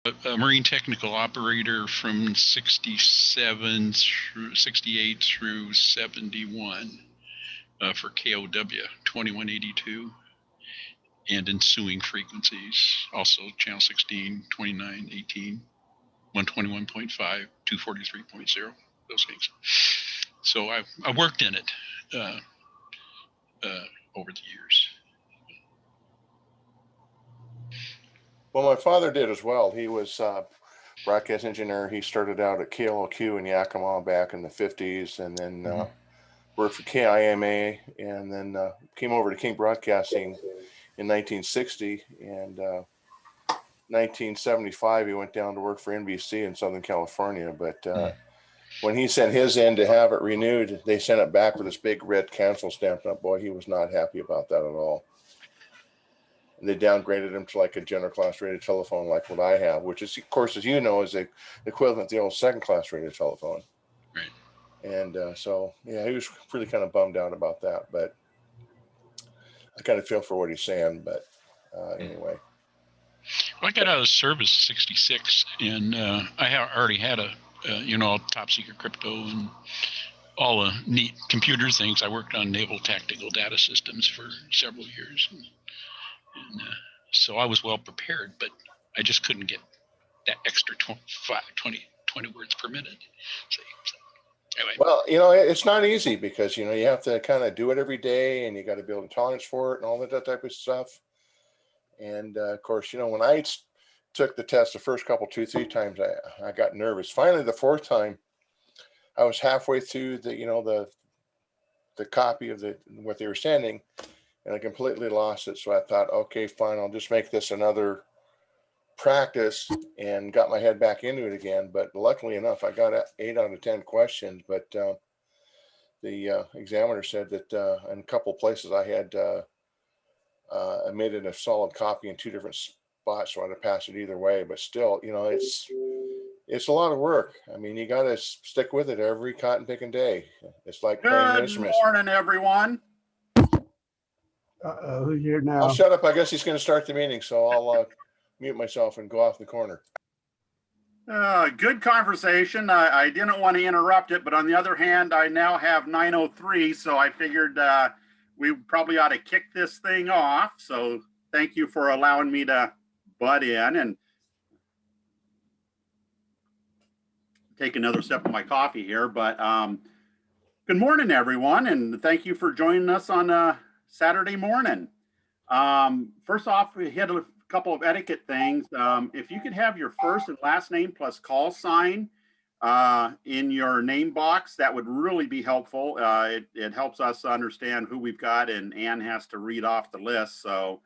a Marine technical operator from 67 through 68 through 71 for KOW 2182 and ensuing frequencies. Also channel 16, 29, 18, 121.5, 243.0, those things. So I worked in it over the years. Well, my father did as well. He was broadcast engineer. He started out at KLOQ in Yakima back in the 50s, and then worked for KIMA, and then came over to King Broadcasting in 1960. And 1975, he went down to work for NBC in Southern California. But when he sent his in to have it renewed, they sent it back with this big red cancel stamp. And boy, he was not happy about that at all. And they downgraded him to like a general class radio telephone like what I have, which is, of course, as you know, is the equivalent to the old second class radio telephone. Right. And so, yeah, he was really kind of bummed out about that. But I kind of feel for what he's saying. But anyway. Well, I got out of service in 66, and I already had a top secret crypto and all the neat computer things. I worked on naval tactical data systems for several years. And so I was well prepared, but I just couldn't get that extra 20 words per minute. So, anyway. Well, it's not easy because, you have to kind of do it every day, and you got to build a tolerance for it and all that type of stuff. And of course, when I took the test the first couple, 2-3 times, I got nervous. Finally, the fourth time, I was halfway through the copy of what they were sending, and I completely lost it. So I thought, okay, fine, I'll just make this another practice, and got my head back into it again. But luckily enough, I got 8 out of 10 questions. But the examiner said that in a couple places I had I made it a solid copy in 2 different spots, so I'd have passed it either way. But still, it's a lot of work. I mean, you got to stick with it every cotton picking day. It's like playing an instrument. Good morning, everyone. Who's here now? I'll shut up. I guess he's going to start the meeting, so I'll mute myself and go off the corner. Good conversation. I didn't want to interrupt it, but on the other hand, I now have 9:03, so I figured we probably ought to kick this thing off. So thank you for allowing me to butt in and take another sip of my coffee here. But good morning, everyone, and thank you for joining us on a Saturday morning. First off, we hit a couple of etiquette things. If you could have your first and last name plus call sign in your name box, that would really be helpful. It helps us understand who we've got, and Ann has to read off the list. So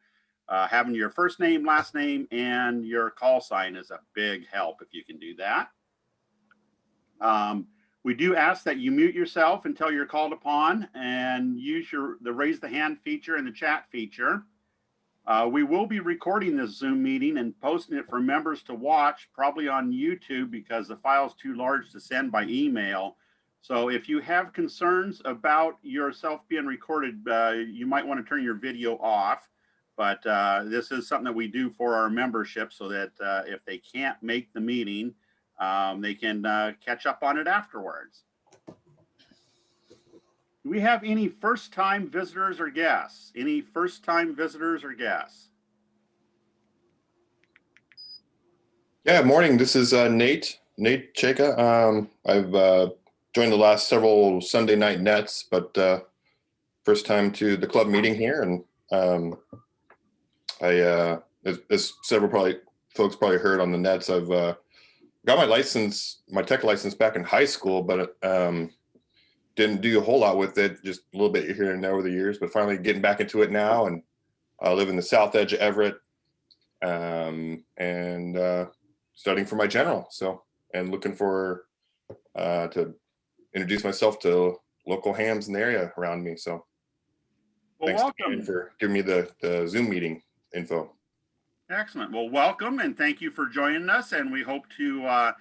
having your first name, last name, and your call sign is a big help if you can do that. We do ask that you mute yourself until you're called upon, and use the raise the hand feature and the chat feature. We will be recording this Zoom meeting and posting it for members to watch, probably on YouTube, because the file's too large to send by email. So if you have concerns about yourself being recorded, you might want to turn your video off. But this is something that we do for our membership, so that if they can't make the meeting, they can catch up on it afterwards. Do we have any first-time visitors or guests? Any first-time visitors or guests? Yeah, morning. This is Nate Cheka. I've joined the last several Sunday night nets, but first time to the club meeting here. And as several folks probably heard on the nets, I've got my tech license back in high school, but didn't do a whole lot with it, just a little bit here and there over the years, but finally getting back into it now. And I live in the south edge of Everett, and studying for my general. So, and looking for to introduce myself to local hams in the area around me. So well, thanks welcome for giving me the Zoom meeting info. Excellent. Well, welcome, and thank you for joining us. And we hope to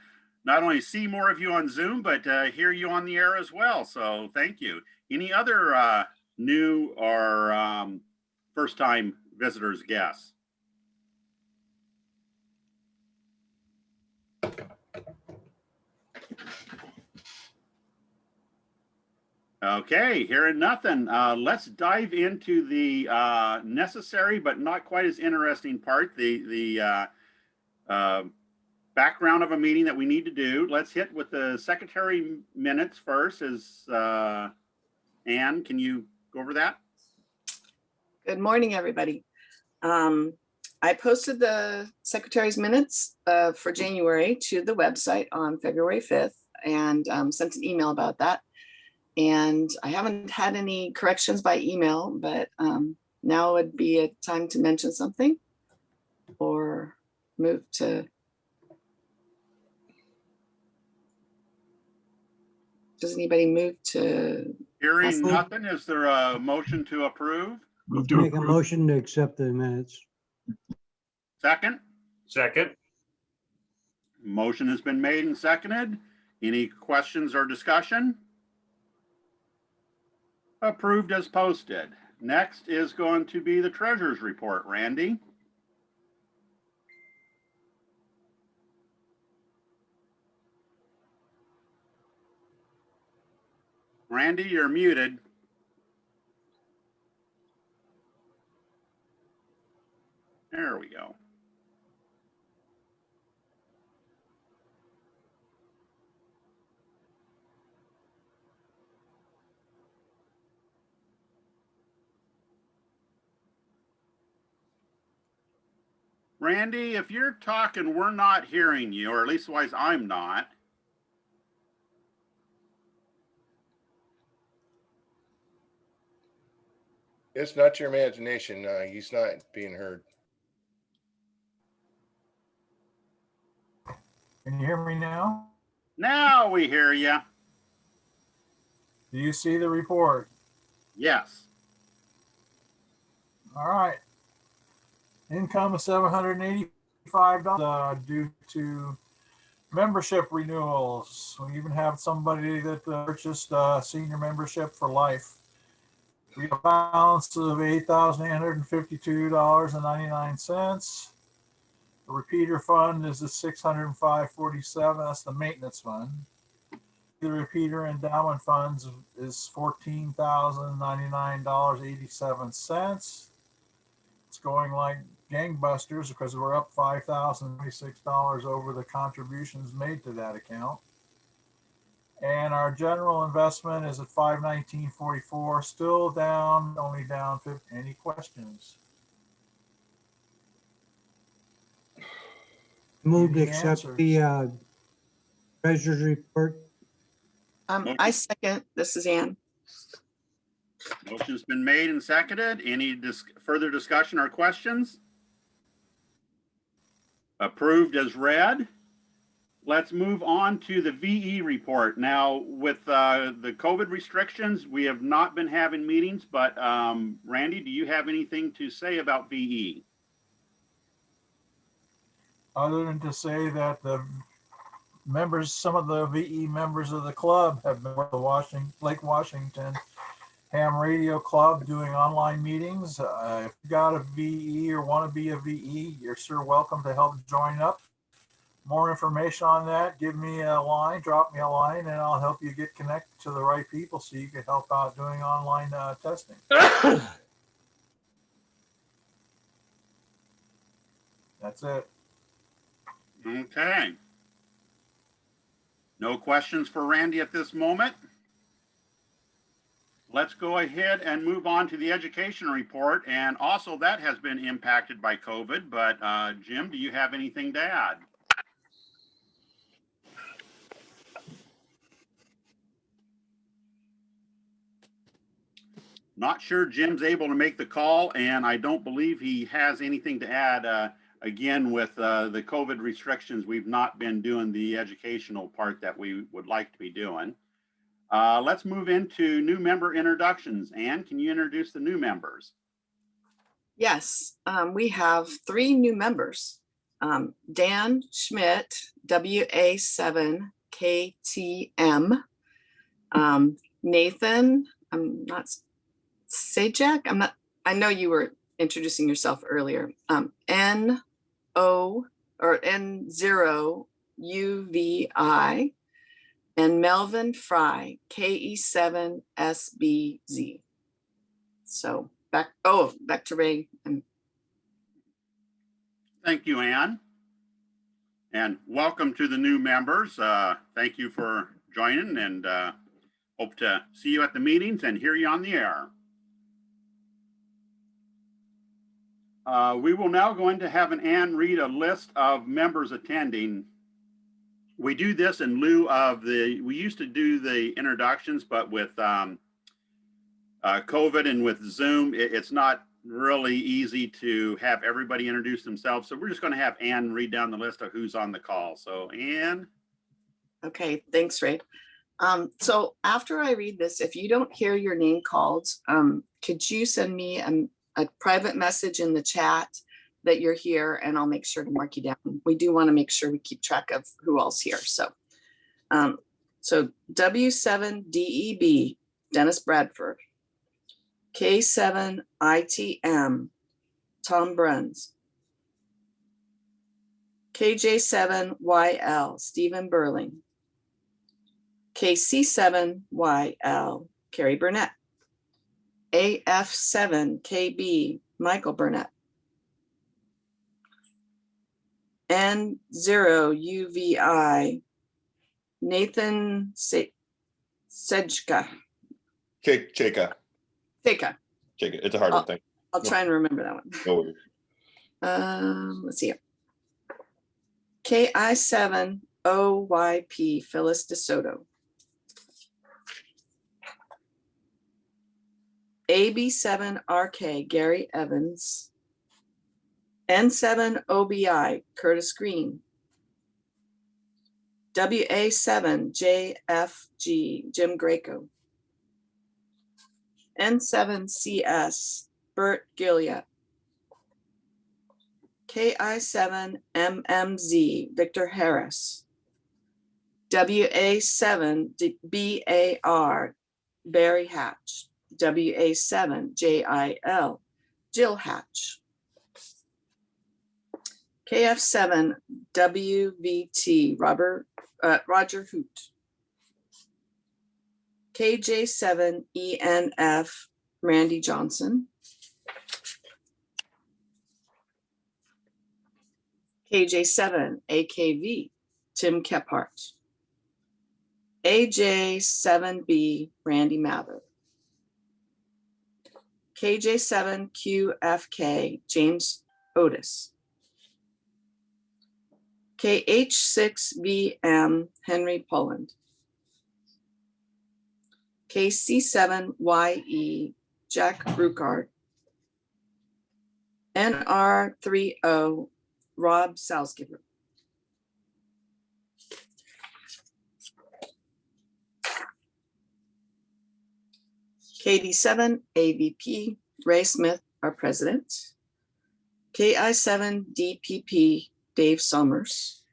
not only see more of you on Zoom, but hear you on the air as well. So thank you. Any other new or first-time visitors, guests? Okay, hearing nothing. Let's dive into the necessary but not quite as interesting part, the background of a meeting that we need to do. Let's hit with the secretary minutes first. Ann, can you go over that? Good morning, everybody. I posted the secretary's minutes for January to the website on February 5th and sent an email about that. And I haven't had any corrections by email, but now would be a time to mention something or move to. Does anybody move to? Hearing nothing, is there a motion to approve? Move to Make a approve. motion to accept the minutes. Second? Second. Motion has been made and seconded. Any questions or discussion? Approved as posted. Next is going to be the treasurer's report. Randy? Randy, you're muted. There we go. Randy, if you're talking, we're not hearing you, or at least wise I'm not. It's not your imagination. He's not being heard. Can you hear me now? Now we hear you. Do you see the report? Yes. All right. Income of $785 due to membership renewals. We even have somebody that purchased senior membership for life. We have a balance of $8,852.99. The repeater fund is at $605.47. That's the maintenance fund. The repeater endowment funds is $14,099.87. It's going like gangbusters because we're up $5,026 over the contributions made to that account. And our general investment is at $519.44, still down, only down 50. Any questions? Move to Any accept answers? the treasurer's report. I second. This is Ann. Motion's been made and seconded. Any further discussion or questions? Approved as read. Let's move on to the VE report. Now, with the COVID restrictions, we have not been having meetings, but Randy, do you have anything to say about VE? Other than to say that the members, some of the VE members of the club have been with the Lake Washington Ham Radio Club doing online meetings. If you got a VE or want to be a VE, you're sure welcome to help join up. More information on that, give me a line, drop me a line, and I'll help you get connected to the right people so you can help out doing online testing. That's it. Okay. No questions for Randy at this moment. Let's go ahead and move on to the education report. And also that has been impacted by COVID, but Jim, do you have anything to add? Not sure Jim's able to make the call, and I don't believe he has anything to add. Again, with the COVID restrictions, we've not been doing the educational part that we would like to be doing. Let's move into new member introductions. Ann, can you introduce the new members? Yes, we have 3 new members. Dan Schmidt, WA7KTM. Nathan, I'm not Sajak. I know you were introducing yourself earlier. N0 UVI. and Melvin Fry, KE7SBZ. So back to Ray. Thank you, Ann. And welcome to the new members. Thank you for joining, and hope to see you at the meetings and hear you on the air. We will now go into having Ann read a list of members attending. We do this in lieu of we used to do the introductions, but with COVID and with Zoom, it's not really easy to have everybody introduce themselves. So we're just going to have Ann read down the list of who's on the call. So Ann. Okay, thanks, Ray. So after I read this, if you don't hear your name called, could you send me a private message in the chat that you're here, and I'll make sure to mark you down. We do want to make sure we keep track of who all's here. So, W7DEB, Dennis Bradford. K7ITM, Tom Bruns. KJ7YL, Stephen Burling. KC7YL, Carrie Burnette. AF7KB, Michael Burnette. N0UVI, Nathan Sejka. Cheka. Cheka. It's a hard one thing. I'll try and remember that one. No worries. Let's see here. KI7OYP, Phyllis DeSoto. AB7RK, Gary Evans. N7OBI, Curtis Green. WA7JFG, Jim Greco. N7CS, Bert Gilliat. KI7MMZ, Victor Harris. WA7BAR, Barry Hatch. WA7JIL, Jill Hatch. KF7WVT, Roger Hoot. KJ7ENF, Randy Johnson. KJ7AKV, Tim Kephart. AJ7B, Randy Mather. KJ7QFK, James Otis. KH6VM, Henry Poland. KC7YE, Jack Bruckard. NR30, Rob Salzgiver. KD7 AVP, Ray Smith, our president. KI7 DPP, Dave Summers.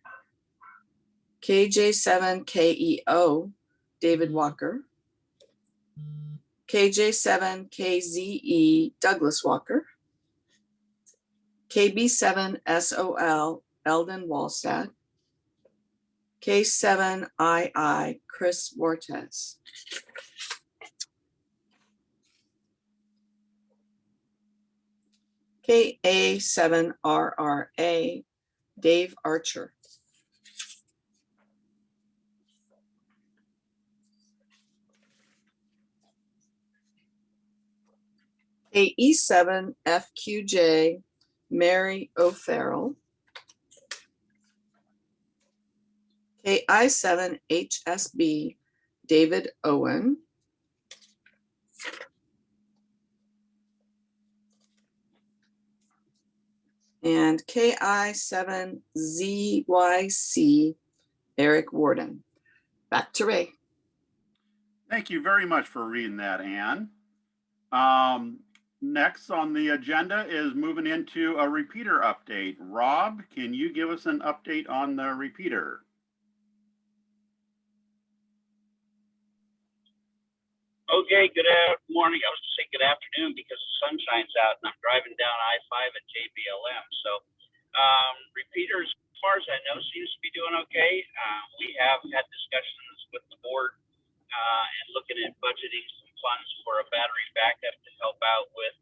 KJ7 KEO, David Walker. KJ7 KZE, Douglas Walker. KB7 SOL, Eldon Wallstad. K7II, Chris Wortes. KA7RRA, Dave Archer. KE7FQJ, Mary O'Farrell. KI7HSB, David Owen. And KI7ZYC, Eric Warden. Back to Ray. Thank you very much for reading that, Ann. Next on the agenda is moving into a repeater update. Rob, can you give us an update on the repeater? Okay, good morning. I was going to say good afternoon because the sun shines out and I'm driving down I-5 at JBLM. So repeaters, as far as I know, seems to be doing okay. We have had discussions with the board and looking at budgeting some funds for a battery backup to help out with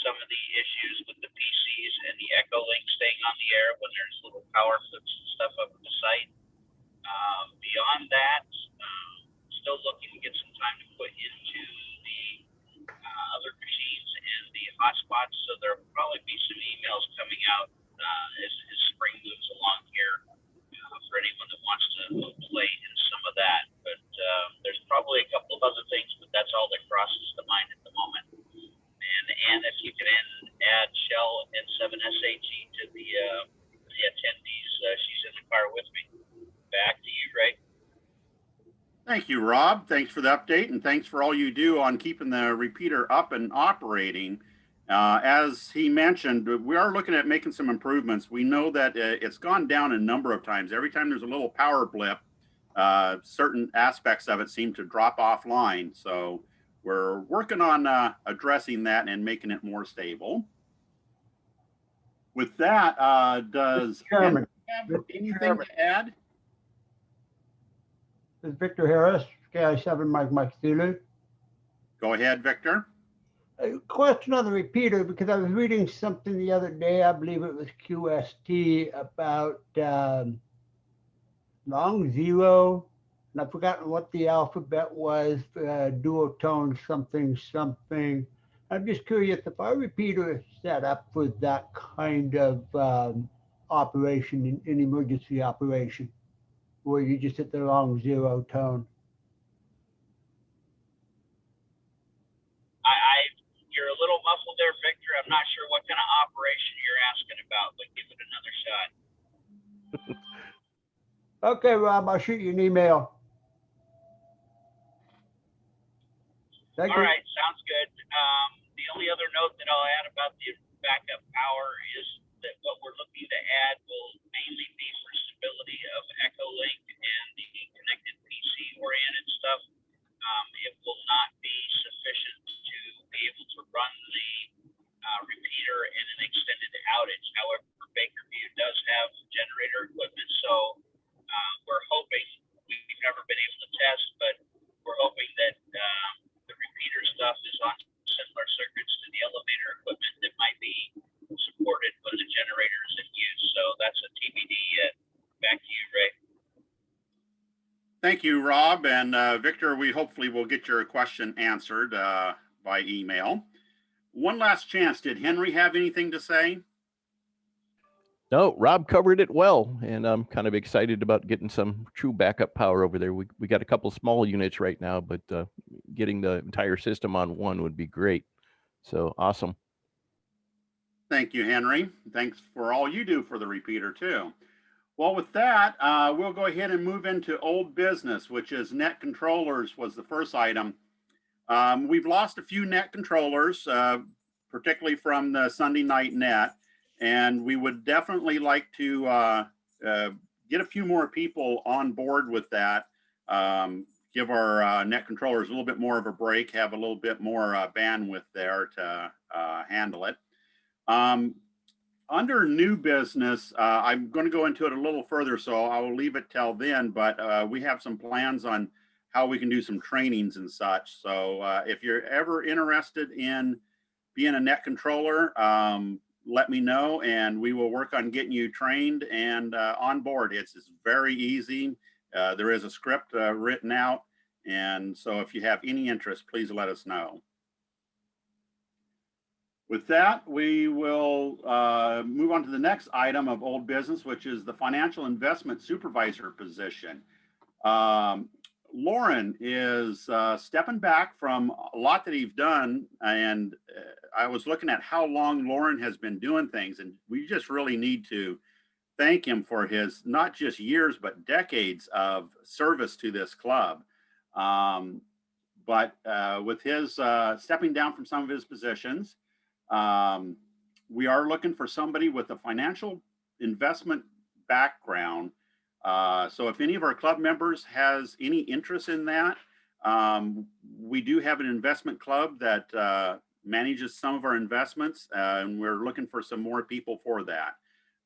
some of the issues with the PCs and the Echo Link staying on the air when there's little power flips and stuff up at the site. Beyond that, still looking to get some time to put into the other machines and the hotspots. So there will probably be some emails coming out as spring moves along here for anyone that wants to play in some of that. But there's probably a couple of other things, but that's all that crosses the mind at the moment. And if you can add Shell and 7SHE to the attendees, she's in the car with me. Back to you, Ray. Thank you, Rob. Thanks for the update, and thanks for all you do on keeping the repeater up and operating. As he mentioned, we are looking at making some improvements. We know that it's gone down a number of times. Every time there's a little power blip, certain aspects of it seem to drop offline. So we're working on addressing that and making it more stable. With that, does Chairman. Henry have anything to add? This is Victor Harris, KI7 Mike Zulu. Go ahead, Victor. A question on the repeater, because I was reading something the other day, I believe it was QST, about long zero, and I've forgotten what the alphabet was, duotone something something. I'm just curious if our repeater is set up for that kind of operation, in emergency operation, where you just hit the long zero tone. You're a little muffled there, Victor. I'm not sure what kind of operation you're asking about, but give it another shot. Okay, Rob, I'll shoot you an email. Thank All you. right, sounds good. The only other note that I'll add about the backup power is that what we're looking to add will mainly be for stability of Echo Link and the connected PC-oriented stuff. It will not be sufficient to be able to run the repeater in an extended outage. However, Bakerview does have generator equipment, so we're hoping, we've never been able to test, but we're hoping that the repeater stuff is on similar circuits to the elevator equipment that might be supported when the generator is in use. So that's a TBD yet. Back to you, Ray. Thank you, Rob. And Victor, we hopefully will get your question answered by email. One last chance. Did Henry have anything to say? No, Rob covered it well, and I'm kind of excited about getting some true backup power over there. We got a couple small units right now, but getting the entire system on one would be great. So awesome. Thank you, Henry. Thanks for all you do for the repeater too. Well, with that, we'll go ahead and move into old business, which is net controllers was the first item. We've lost a few net controllers, particularly from the Sunday night net, and we would definitely like to get a few more people on board with that. Give our net controllers a little bit more of a break, have a little bit more bandwidth there to handle it. Under new business, I'm going to go into it a little further, so I will leave it till then, but we have some plans on how we can do some trainings and such. So if you're ever interested in being a net controller, let me know and we will work on getting you trained and on board. It's very easy. There is a script written out. And so if you have any interest, please let us know. With that, we will move on to the next item of old business, which is the financial investment supervisor position. Lauren is stepping back from a lot that he's done, and I was looking at how long Lauren has been doing things, and we just really need to thank him for his not just years but decades of service to this club. But with his stepping down from some of his positions, we are looking for somebody with a financial investment background. So if any of our club members has any interest in that, we do have an investment club that manages some of our investments, and we're looking for some more people for that.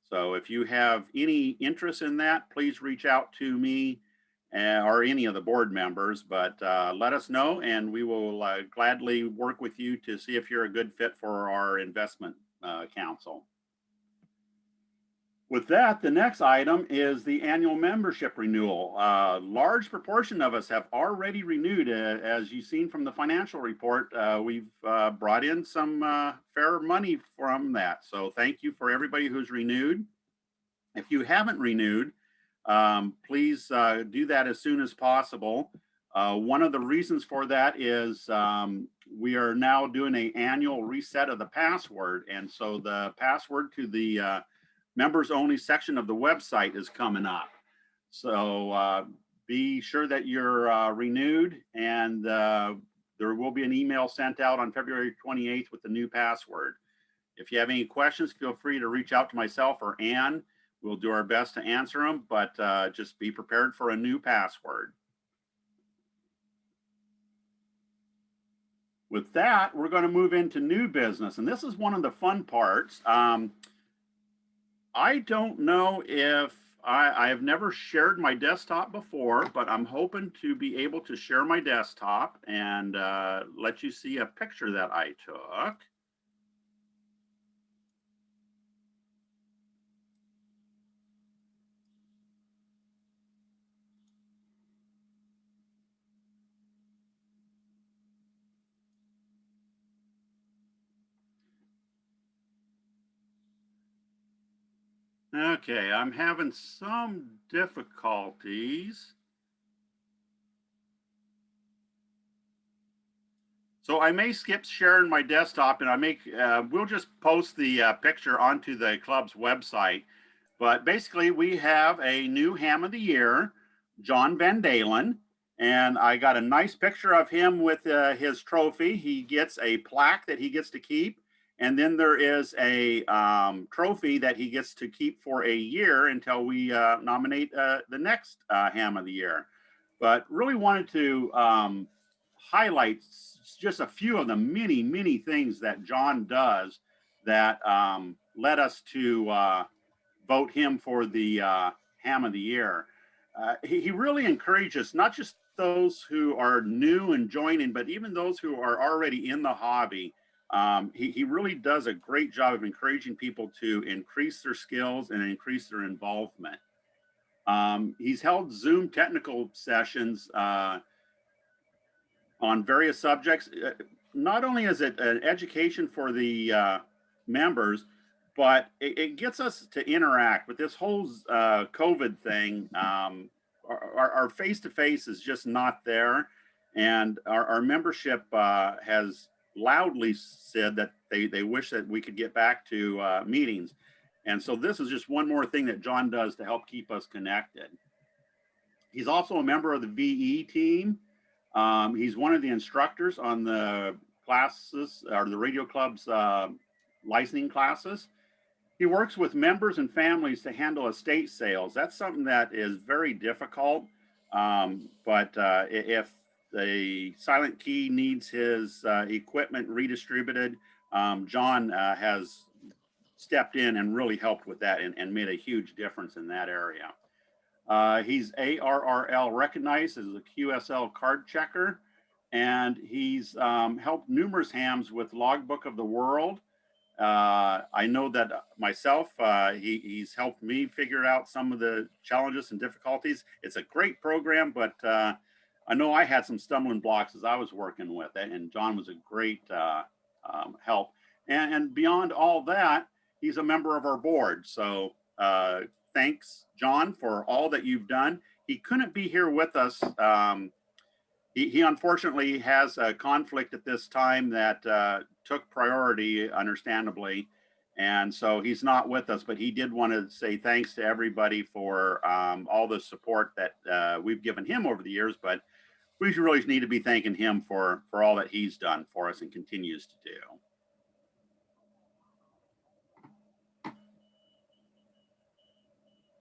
So if you have any interest in that, please reach out to me or any of the board members, but let us know and we will gladly work with you to see if you're a good fit for our investment council. With that, the next item is the annual membership renewal. A large proportion of us have already renewed. As you've seen from the financial report, we've brought in some fair money from that. So thank you for everybody who's renewed. If you haven't renewed, please do that as soon as possible. One of the reasons for that is we are now doing an annual reset of the password. And so the password to the members only section of the website is coming up. So be sure that you're renewed, and there will be an email sent out on February 28th with the new password. If you have any questions, feel free to reach out to myself or Ann. We'll do our best to answer them, but just be prepared for a new password. With that, we're going to move into new business, and this is one of the fun parts. I don't know if I have never shared my desktop before, but I'm hoping to be able to share my desktop and let you see a picture that I took. Okay, I'm having some difficulties. So I may skip sharing my desktop, and we'll just post the picture onto the club's website. But basically, we have a new Ham of the Year, John Van Dalen, and I got a nice picture of him with his trophy. He gets a plaque that he gets to keep. And then there is a trophy that he gets to keep for a year until we nominate the next Ham of the Year. But really wanted to highlight just a few of the many, many things that John does that led us to vote him for the Ham of the Year. He really encourages not just those who are new and joining, but even those who are already in the hobby. He really does a great job of encouraging people to increase their skills and increase their involvement. He's held Zoom technical sessions on various subjects. Not only is it an education for the members, but it gets us to interact with this whole COVID thing. Our face-to-face is just not there. And our membership has loudly said that they wish that we could get back to meetings. And so this is just one more thing that John does to help keep us connected. He's also a member of the VE team. He's one of the instructors on the classes, or the Radio Club's licensing classes. He works with members and families to handle estate sales. That's something that is very difficult. But if the Silent Key needs his equipment redistributed, John has stepped in and really helped with that and made a huge difference in that area. He's ARRL recognized as a QSL card checker, and he's helped numerous hams with Logbook of the World. I know that myself, he's helped me figure out some of the challenges and difficulties. It's a great program, but I know I had some stumbling blocks as I was working with it, and John was a great help. And beyond all that, he's a member of our board. So thanks, John, for all that you've done. He couldn't be here with us. He unfortunately has a conflict at this time that took priority, understandably. And so he's not with us, but he did want to say thanks to everybody for all the support that we've given him over the years. But we really need to be thanking him for all that he's done for us and continues to do.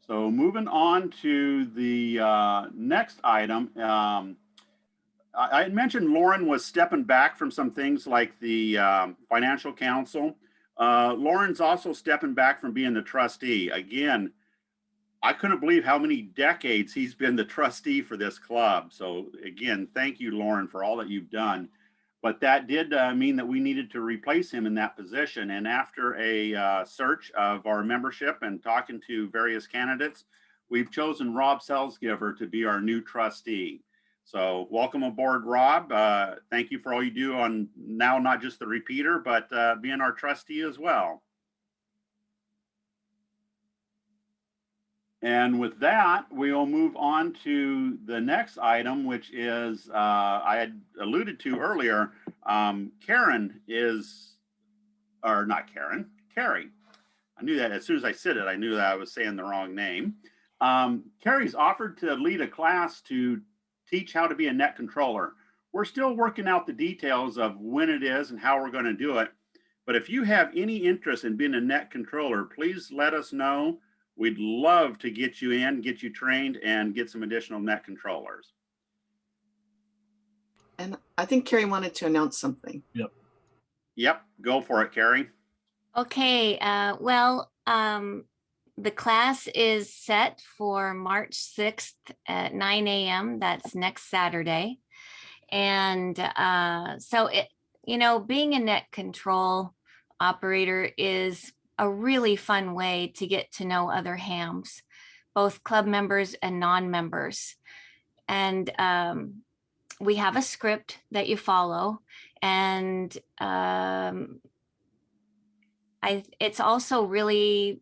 So moving on to the next item, I had mentioned Lauren was stepping back from some things like the financial council. Lauren's also stepping back from being the trustee. Again, I couldn't believe how many decades he's been the trustee for this club. So again, thank you, Lauren, for all that you've done. But that did mean that we needed to replace him in that position. And after a search of our membership and talking to various candidates, we've chosen Rob Selsgiver to be our new trustee. So welcome aboard, Rob. Thank you for all you do on now, not just the repeater, but being our trustee as well. And with that, we'll move on to the next item, which is, I had alluded to earlier, Karen is, or not Karen, Carrie. I knew that as soon as I said it, I knew that I was saying the wrong name. Carrie's offered to lead a class to teach how to be a net controller. We're still working out the details of when it is and how we're going to do it. But if you have any interest in being a net controller, please let us know. We'd love to get you in, get you trained, and get some additional net controllers. And I think Carrie wanted to announce something. Yep, go for it, Carrie. Okay, the class is set for March 6th at 9 a.m. That's next Saturday. And so being a net control operator is a really fun way to get to know other hams, both club members and non-members. And we have a script that you follow, and it's also really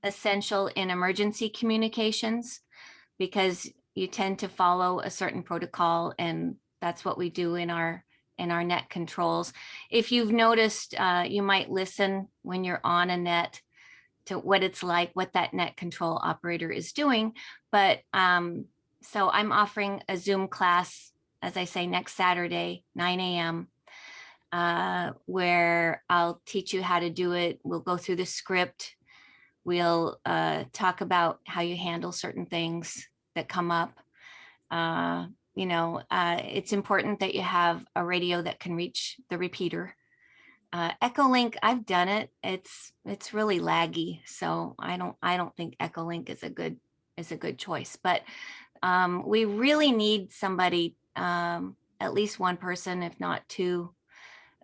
essential in emergency communications because you tend to follow a certain protocol, and that's what we do in our net controls. If you've noticed, you might listen when you're on a net to what it's like, what that net control operator is doing. But so I'm offering a Zoom class, as I say, next Saturday, 9 a.m., where I'll teach you how to do it. We'll go through the script. We'll talk about how you handle certain things that come up. It's important that you have a radio that can reach the repeater. Echolink, I've done it. It's really laggy, so I don't think Echolink is a good choice. But we really need somebody, at least one person, if not two,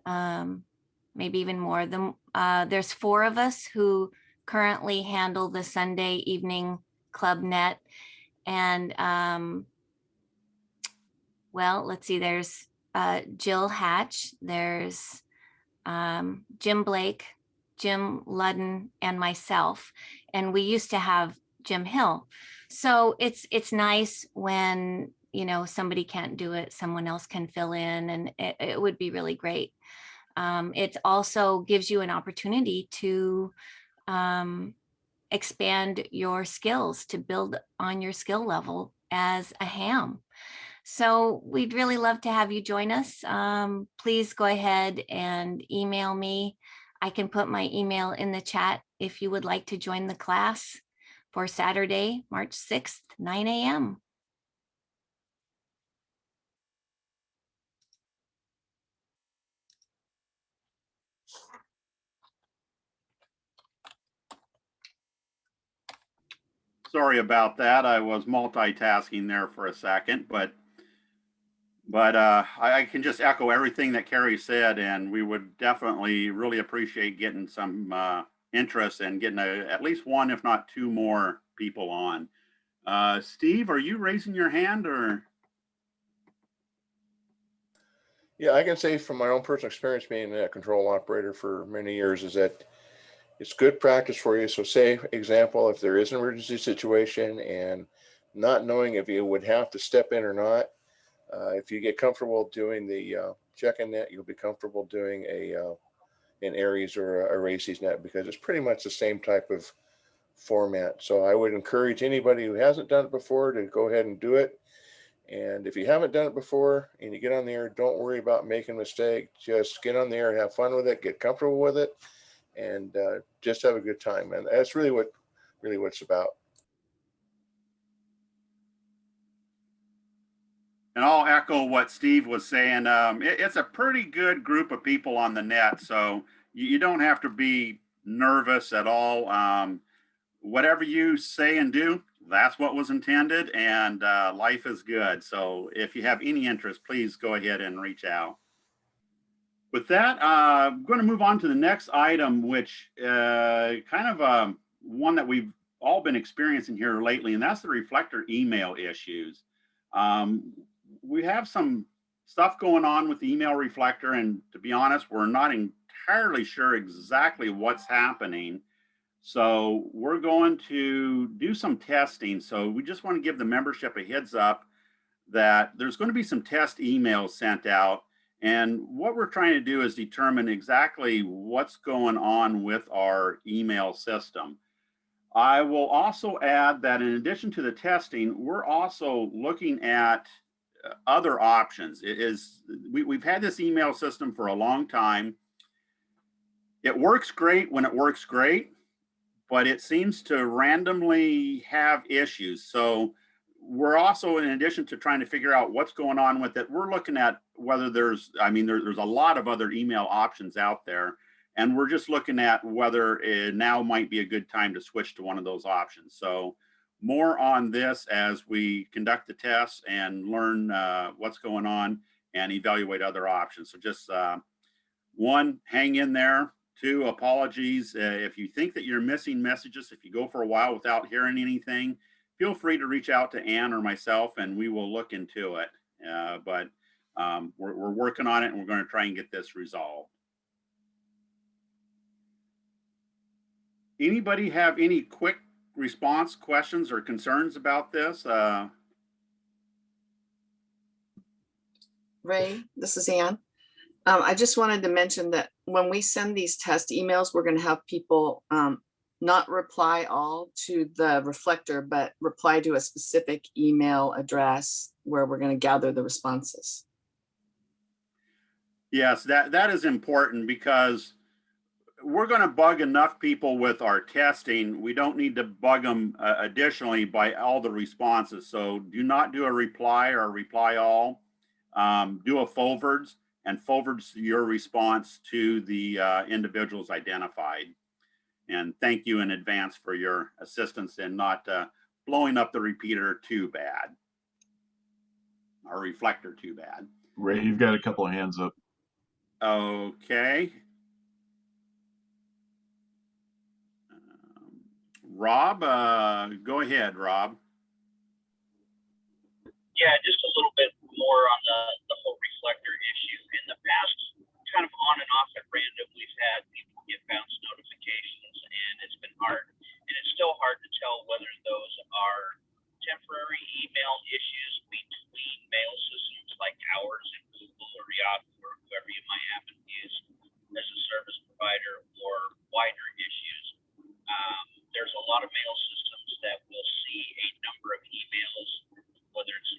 maybe even more. There's 4 of us who currently handle the Sunday evening club net, and let's see, there's Jill Hatch, there's Jim Blake, Jim Ludden, and myself. And we used to have Jim Hill. So it's nice when, somebody can't do it, someone else can fill in, and it would be really great. It also gives you an opportunity to expand your skills, to build on your skill level as a ham. So we'd really love to have you join us. Please go ahead and email me. I can put my email in the chat if you would like to join the class for Saturday, March 6th, 9 a.m. Sorry about that. I was multitasking there for a second, but I can just echo everything that Carrie said, and we would definitely really appreciate getting some interest and getting at least 1, if not 2 more people on. Steve, are you raising your hand or? Yeah, I can say from my own personal experience being a control operator for many years is that it's good practice for you. So say, example, if there is an emergency situation and not knowing if you would have to step in or not, if you get comfortable doing the check-in net, you'll be comfortable doing an Aries or a Races net, because it's pretty much the same type of format. So I would encourage anybody who hasn't done it before to go ahead and do it. And if you haven't done it before and you get on the air, don't worry about making a mistake. Just get on the air, have fun with it, get comfortable with it, and just have a good time. And that's really what it's about. And I'll echo what Steve was saying. It's a pretty good group of people on the net, so you don't have to be nervous at all. whatever you say and do, that's what was intended, and life is good. So if you have any interest, please go ahead and reach out. With that, I'm going to move on to the next item, which kind of one that we've all been experiencing here lately, and that's the reflector email issues. We have some stuff going on with the email reflector, and to be honest, we're not entirely sure exactly what's happening. So we're going to do some testing. So we just want to give the membership a heads up that there's going to be some test emails sent out. And what we're trying to do is determine exactly what's going on with our email system. I will also add that in addition to the testing, we're also looking at other options. We've had this email system for a long time. It works great when it works great, but it seems to randomly have issues. So we're also, in addition to trying to figure out what's going on with it, we're looking at whether there's a lot of other email options out there. And we're just looking at whether it now might be a good time to switch to one of those options. So more on this as we conduct the tests and learn what's going on and evaluate other options. So just one, hang in there. Two, apologies. If you think that you're missing messages, if you go for a while without hearing anything, feel free to reach out to Ann or myself and we will look into it. But we're working on it and we're going to try and get this resolved. Anybody have any quick response questions or concerns about this? Ray, this is Ann. I just wanted to mention that when we send these test emails, we're going to have people not reply all to the reflector, but reply to a specific email address where we're going to gather the responses. Yes, that is important because we're going to bug enough people with our testing. We don't need to bug them additionally by all the responses. So do not do a reply or a reply all. Do a forwards and forwards your response to the individuals identified. And thank you in advance for your assistance in not blowing up the repeater too bad, or reflector too bad. Ray, you've got a couple of hands up. Okay. Rob, go ahead, Rob. Yeah, just a little bit more on the whole reflector issue. In the past, kind of on and off at random, we've had people get bounce notifications, and it's been hard. And it's still hard to tell whether those are temporary email issues between mail systems like ours and Google or Yahoo or whoever you might happen to use as a service provider, or wider issues. There's a lot of mail systems that will see a number of emails, whether it's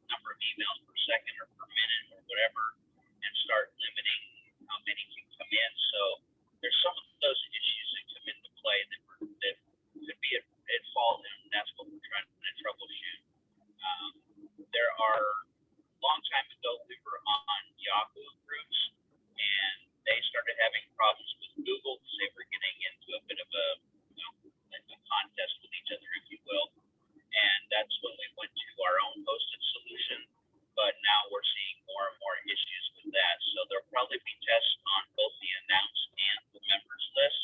number of emails per second or per minute or whatever, and start limiting how many can come in. So there's some of those issues that come into play that could be at fault, and that's what we're trying to troubleshoot. There are, a long time ago, we were on Yahoo groups, and they started having problems with Google because they were getting into a bit of a contest with each other, if you will. And that's when we went to our own hosted solution. But now we're seeing more and more issues with that. So there'll probably be tests on both the announced and the members list,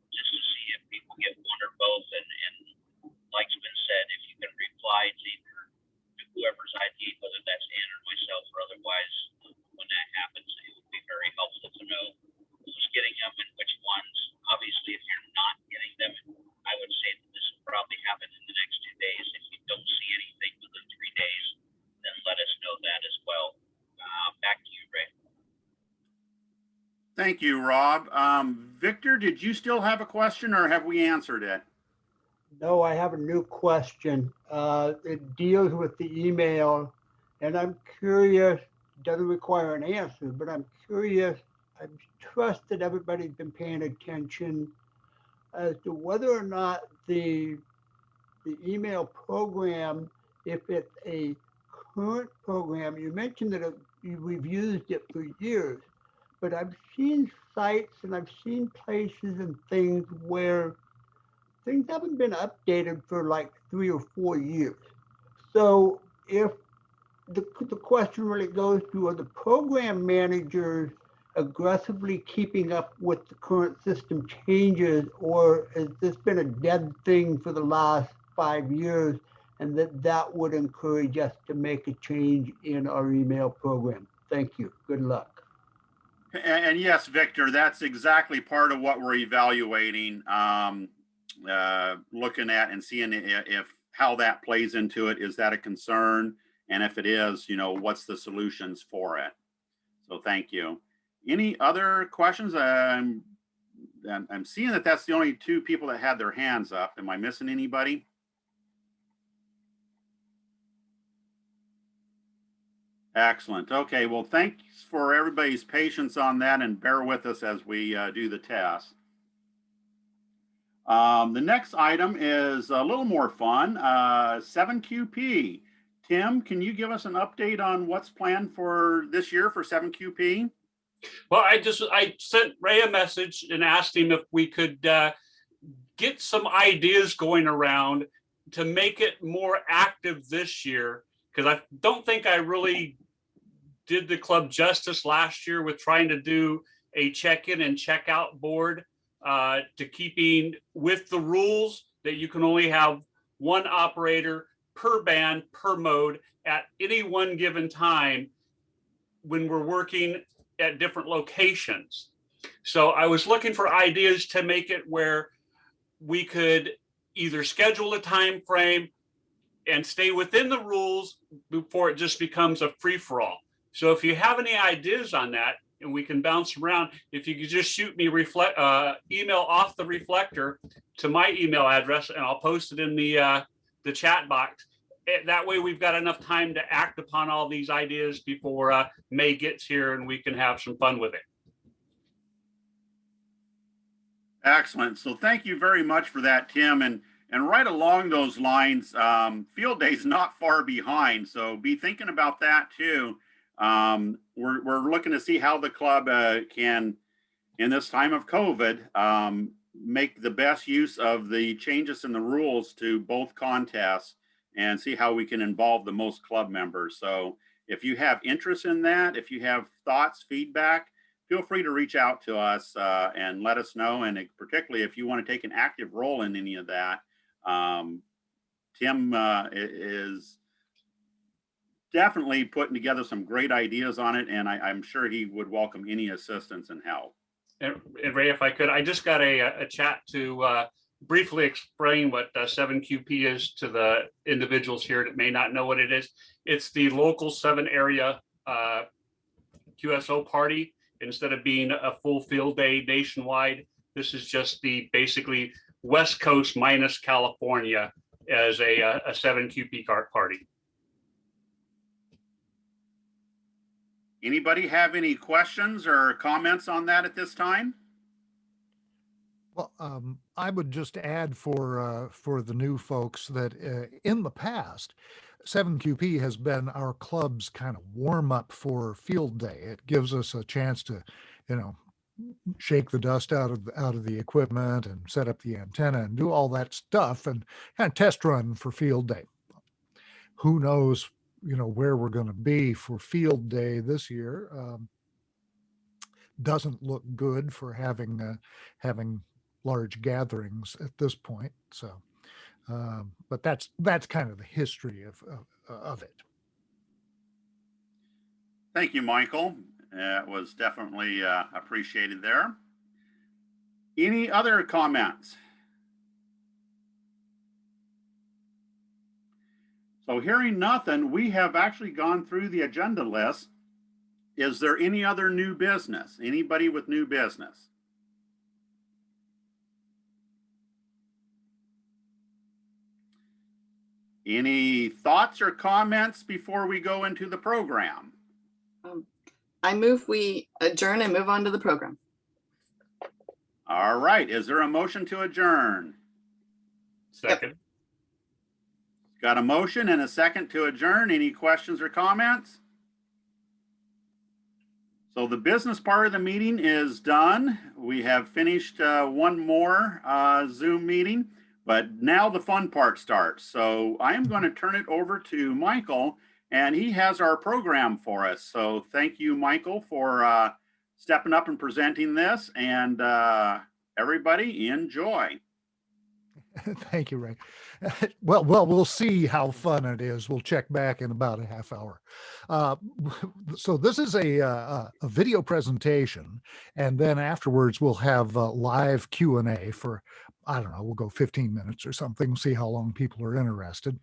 just to see if people get one or both. And like's been said, if you can reply to either to whoever's ID, whether that's Ann or myself or otherwise, when that happens, it would be very helpful to know who's getting them and which ones. Obviously, if you're not getting them, I would say that this will probably happen in the next 2 days. If you don't see anything within 3 days, then let us know that as well. Back to you, Ray. Thank you, Rob. Victor, did you still have a question, or have we answered it? No, I have a new question. It deals with the email, and I'm curious, doesn't require an answer, but I'm curious, I trust that everybody's been paying attention as to whether or not the email program, if it's a current program. You mentioned that we've used it for years, but I've seen sites and I've seen places and things where things haven't been updated for like 3 or 4 years. So if the question really goes to, are the program managers aggressively keeping up with the current system changes, or has this been a dead thing for the last 5 years, and that would encourage us to make a change in our email program? Thank you. Good luck. And yes, Victor, that's exactly part of what we're evaluating, looking at and seeing if how that plays into it. Is that a concern? And if it is, you know, what's the solutions for it? So thank you. Any other questions? I'm seeing that that's the only 2 people that had their hands up. Am I missing anybody? Excellent. Okay, well, thanks for everybody's patience on that, and bear with us as we do the test. The next item is a little more fun, 7QP. Tim, can you give us an update on what's planned for this year for 7QP? Well, I sent Ray a message and asked him if we could get some ideas going around to make it more active this year, because I don't think I really did the club justice last year with trying to do a check-in and check-out board to keeping with the rules that you can only have 1 operator per band per mode at any one given time when we're working at different locations. So I was looking for ideas to make it where we could either schedule a time frame and stay within the rules before it just becomes a free-for-all. So if you have any ideas on that, and we can bounce around, if you could just shoot me email off the reflector to my email address, and I'll post it in the chat box. That way we've got enough time to act upon all these ideas before May gets here, and we can have some fun with it. Excellent. So thank you very much for that, Tim. And right along those lines, field day is not far behind. So be thinking about that too. We're looking to see how the club can, in this time of COVID, make the best use of the changes in the rules to both contests and see how we can involve the most club members. So if you have interest in that, if you have thoughts, feedback, feel free to reach out to us and let us know. And particularly if you want to take an active role in any of that, Tim is definitely putting together some great ideas on it, and I'm sure he would welcome any assistance and help. And Ray, if I could, I just got a chat to briefly explain what 7QP is to the individuals here that may not know what it is. It's the local 7 area QSO party. Instead of being a full field day nationwide, this is just the basically West Coast minus California as a 7QP cart party. Anybody have any questions or comments on that at this time? Well, I would just add for the new folks that in the past, 7QP has been our club's kind of warm up for field day. It gives us a chance to, you know, shake the dust out of the equipment and set up the antenna and do all that stuff and kind of test run for field day. Who knows, you know, where we're going to be for field day this year. Doesn't look good for having large gatherings at this point. So, but that's kind of the history of it. Thank you, Michael. It was definitely appreciated there. Any other comments? So hearing nothing, we have actually gone through the agenda list. Is there any other new business? Anybody with new business? Any thoughts or comments before we go into the program? I move we adjourn and move on to the program. All right. Is there a motion to adjourn? Second. Yep. Got a motion and a second to adjourn. Any questions or comments? So the business part of the meeting is done. We have finished one more Zoom meeting. But now the fun part starts. So I am going to turn it over to Michael, and he has our program for us. So thank you, Michael, for stepping up and presenting this. And everybody, enjoy. Thank you, Ray. Well, we'll see how fun it is. We'll check back in about a half hour. So this is a video presentation, and then afterwards we'll have live Q&A for, I don't know, we'll go 15 minutes or something, see how long people are interested.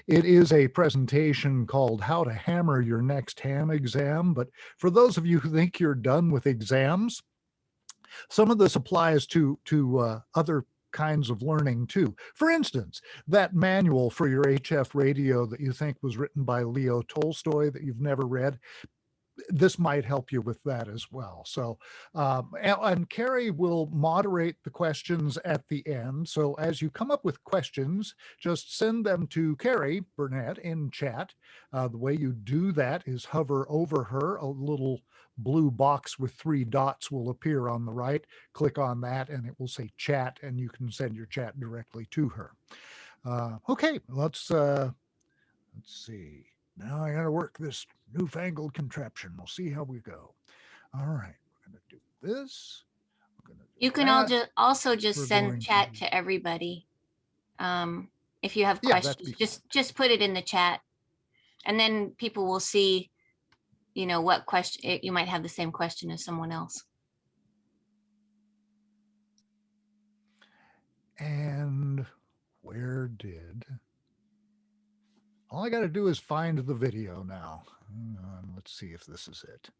It is a presentation called How to Hammer Your Next Ham Exam. But for those of you who think you're done with exams, some of this applies to other kinds of learning too. For instance, that manual for your HF radio that you think was written by Leo Tolstoy that you've never read, this might help you with that as well. So, and Carrie will moderate the questions at the end. So as you come up with questions, just send them to Carrie Burnette in chat. The way you do that is hover over her. A little blue box with 3 dots will appear on the right. Click on that and it will say chat, and you can send your chat directly to her. Okay, let's see. Now I got to work this newfangled contraption. We'll see how we go. All right, we're going to do this. You can also just send chat to everybody. If you have questions, just put it in the chat, and then people will see, you know, what question you might have the same question as someone else. And where did... All I got to do is find the video now. Let's see if this is it.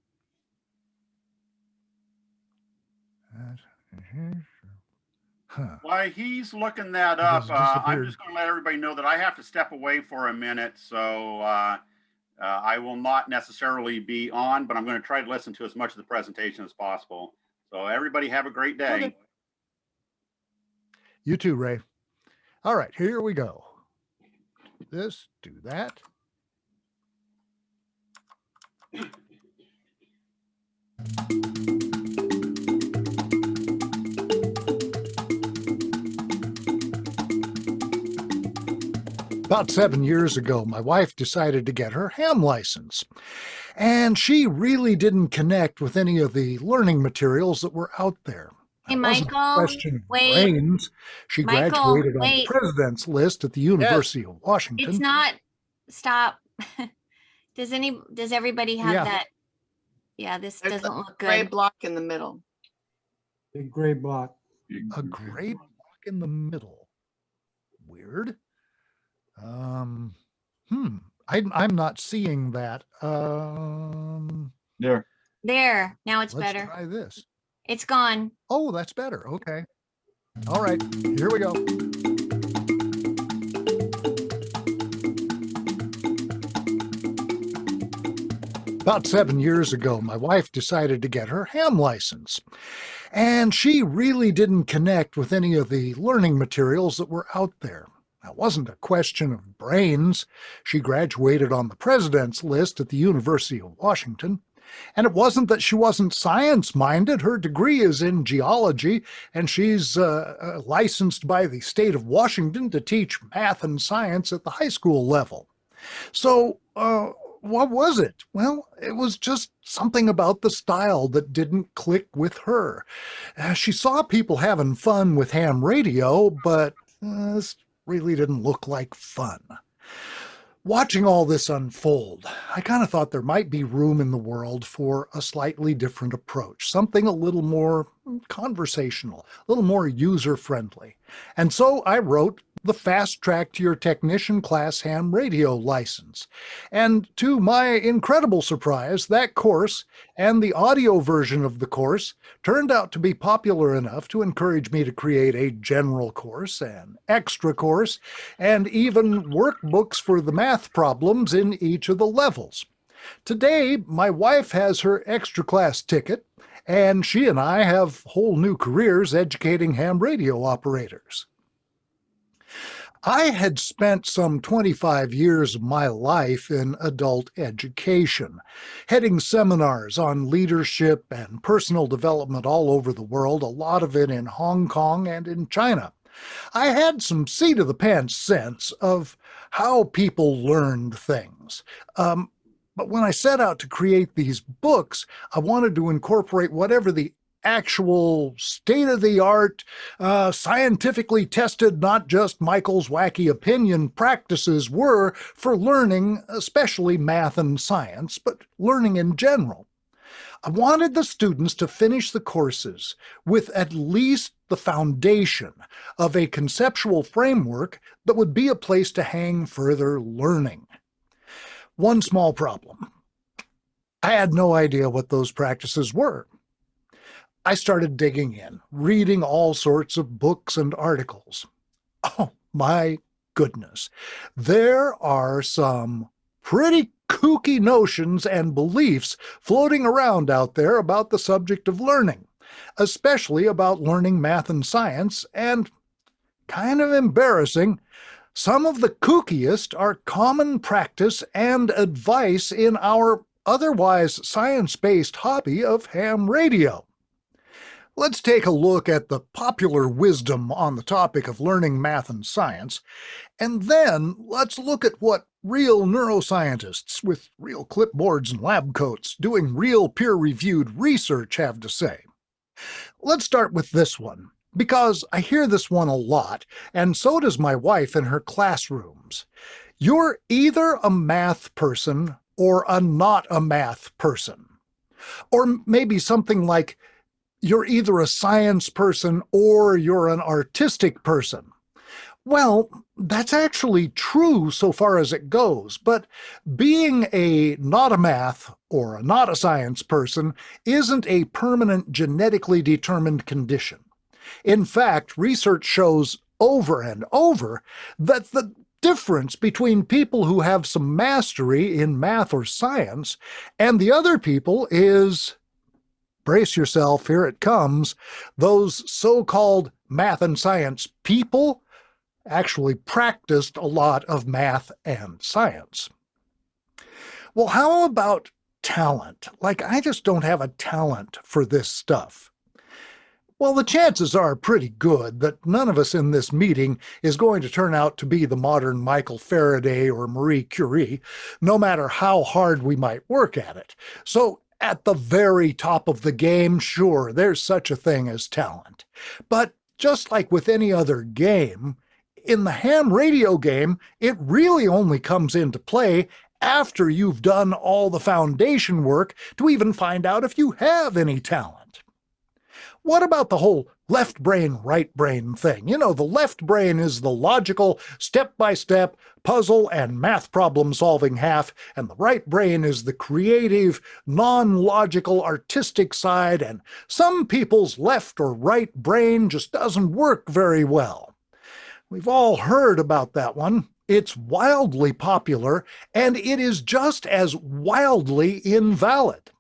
While he's looking that up, I'm just going to let everybody know that I have to step away for a minute. So I will not necessarily be on, but I'm going to try to listen to as much of the presentation as possible. So everybody have a great day. Okay. You too, Ray. All right, here we go. This, do that. About 7 years ago, my wife decided to get her ham license, and she really didn't connect with any of the learning materials that were out there. Hey, Michael, wait. She graduated on the president's list at the University of Washington. It's not, stop. Does everybody have that? Yeah, this There's doesn't look good. Gray block in the middle. Big gray block. A gray block in the middle. Weird. I'm not seeing that. There. There, now it's Let's better. try this. It's gone. Oh, that's better. Okay. All right, here we go. About 7 years ago, my wife decided to get her ham license, and she really didn't connect with any of the learning materials that were out there. It wasn't a question of brains. She graduated on the president's list at the University of Washington. And it wasn't that she wasn't science-minded. Her degree is in geology, and she's licensed by the state of Washington to teach math and science at the high school level. So what was it? Well, it was just something about the style that didn't click with her. She saw people having fun with ham radio, but this really didn't look like fun. Watching all this unfold, I kind of thought there might be room in the world for a slightly different approach, something a little more conversational, a little more user-friendly. And so I wrote the Fast Track to Your Technician Class Ham Radio License. And to my incredible surprise, that course and the audio version of the course turned out to be popular enough to encourage me to create a general course, an extra course, and even workbooks for the math problems in each of the levels. Today, my wife has her extra class ticket, and she and I have whole new careers educating ham radio operators. I had spent some 25 years of my life in adult education, heading seminars on leadership and personal development all over the world, a lot of it in Hong Kong and in China. I had some seat of the pants sense of how people learned things. But when I set out to create these books, I wanted to incorporate whatever the actual state-of-the-art, scientifically tested, not just Michael's wacky opinion practices were for learning, especially math and science, but learning in general. I wanted the students to finish the courses with at least the foundation of a conceptual framework that would be a place to hang further learning. One small problem. I had no idea what those practices were. I started digging in, reading all sorts of books and articles. Oh my goodness. There are some pretty kooky notions and beliefs floating around out there about the subject of learning, especially about learning math and science, and kind of embarrassing, some of the kookiest are common practice and advice in our otherwise science-based hobby of ham radio. Let's take a look at the popular wisdom on the topic of learning math and science, and then let's look at what real neuroscientists with real clipboards and lab coats doing real peer-reviewed research have to say. Let's start with this one, because I hear this one a lot, and so does my wife in her classrooms. You're either a math person or a not a math person. Or maybe something like, you're either a science person or you're an artistic person. Well, that's actually true so far as it goes, but being a not a math or a not a science person isn't a permanent genetically determined condition. In fact, research shows over and over that the difference between people who have some mastery in math or science and the other people is, brace yourself, here it comes, those so-called math and science people actually practiced a lot of math and science. Well, how about talent? Like, I just don't have a talent for this stuff. Well, the chances are pretty good that none of us in this meeting is going to turn out to be the modern Michael Faraday or Marie Curie, no matter how hard we might work at it. So, at the very top of the game, sure, there's such a thing as talent. But just like with any other game, in the ham radio game, it really only comes into play after you've done all the foundation work to even find out if you have any talent. What about the whole left brain, right brain thing? You know, the left brain is the logical, step-by-step puzzle and math problem-solving half, and the right brain is the creative, non-logical, artistic side, and some people's left or right brain just doesn't work very well. We've all heard about that one. It's wildly popular, and it is just as wildly invalid.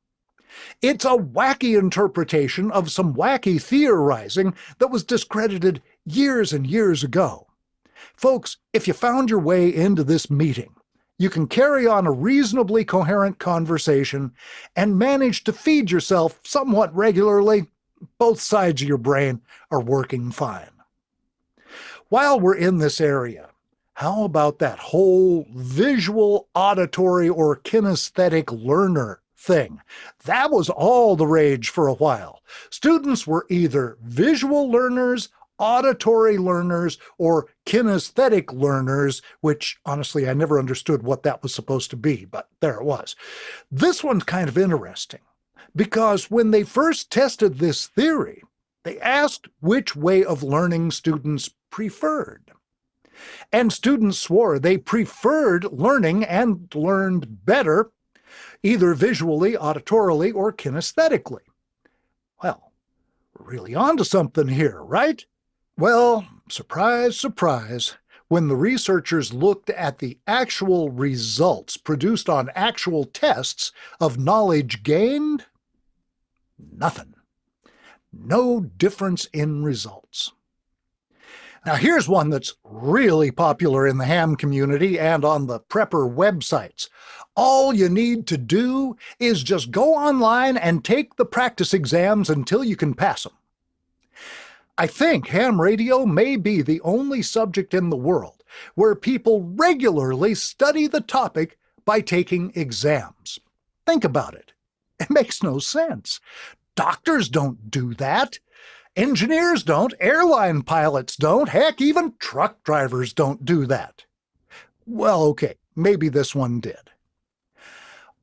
It's a wacky interpretation of some wacky theorizing that was discredited years and years ago. Folks, if you found your way into this meeting, you can carry on a reasonably coherent conversation and manage to feed yourself somewhat regularly. Both sides of your brain are working fine. While we're in this area, how about that whole visual, auditory, or kinesthetic learner thing? That was all the rage for a while. Students were either visual learners, auditory learners, or kinesthetic learners, which honestly I never understood what that was supposed to be, but there it was. This one's kind of interesting because when they first tested this theory, they asked which way of learning students preferred. And students swore they preferred learning and learned better either visually, auditorily, or kinesthetically. Well, we're really onto something here, right? Well, surprise, surprise, when the researchers looked at the actual results produced on actual tests of knowledge gained, nothing. No difference in results. Now here's one that's really popular in the ham community and on the prepper websites. All you need to do is just go online and take the practice exams until you can pass them. I think ham radio may be the only subject in the world where people regularly study the topic by taking exams. Think about it. It makes no sense. Doctors don't do that. Engineers don't. Airline pilots don't. Heck, even truck drivers don't do that. Well, okay, maybe this one did.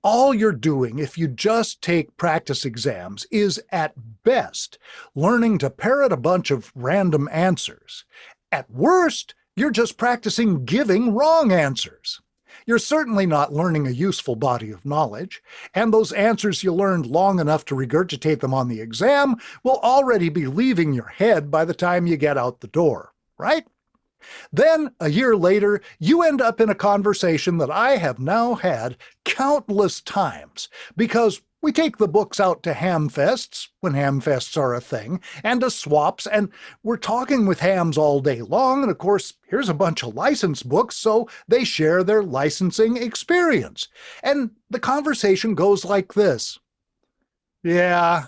All you're doing if you just take practice exams is, at best, learning to parrot a bunch of random answers. At worst, you're just practicing giving wrong answers. You're certainly not learning a useful body of knowledge, and those answers you learned long enough to regurgitate them on the exam will already be leaving your head by the time you get out the door, right? Then, a year later, you end up in a conversation that I have now had countless times, because we take the books out to hamfests, when hamfests are a thing, and to swaps, and we're talking with hams all day long, and of course, here's a bunch of license books, so they share their licensing experience. And the conversation goes like this. Yeah,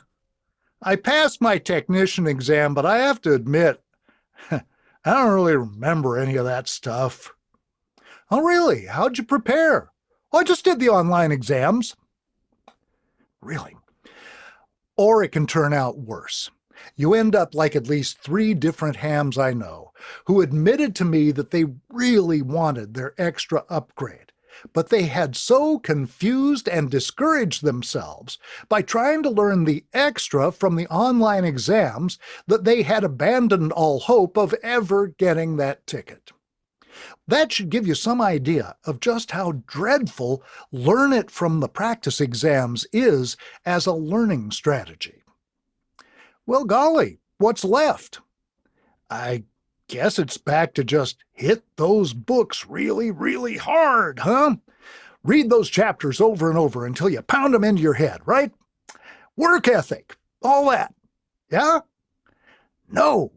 I passed my technician exam, but I have to admit, I don't really remember any of that stuff. Oh, really? How'd you prepare? Oh, I just did the online exams. Really? Or it can turn out worse. You end up like at least 3 different hams I know who admitted to me that they really wanted their extra upgrade, but they had so confused and discouraged themselves by trying to learn the extra from the online exams that they had abandoned all hope of ever getting that ticket. That should give you some idea of just how dreadful learn it from the practice exams is as a learning strategy. Well, golly, what's left? I guess it's back to just hit those books really, really hard, huh? Read those chapters over and over until you pound them into your head, right? Work ethic, all that. Yeah? No.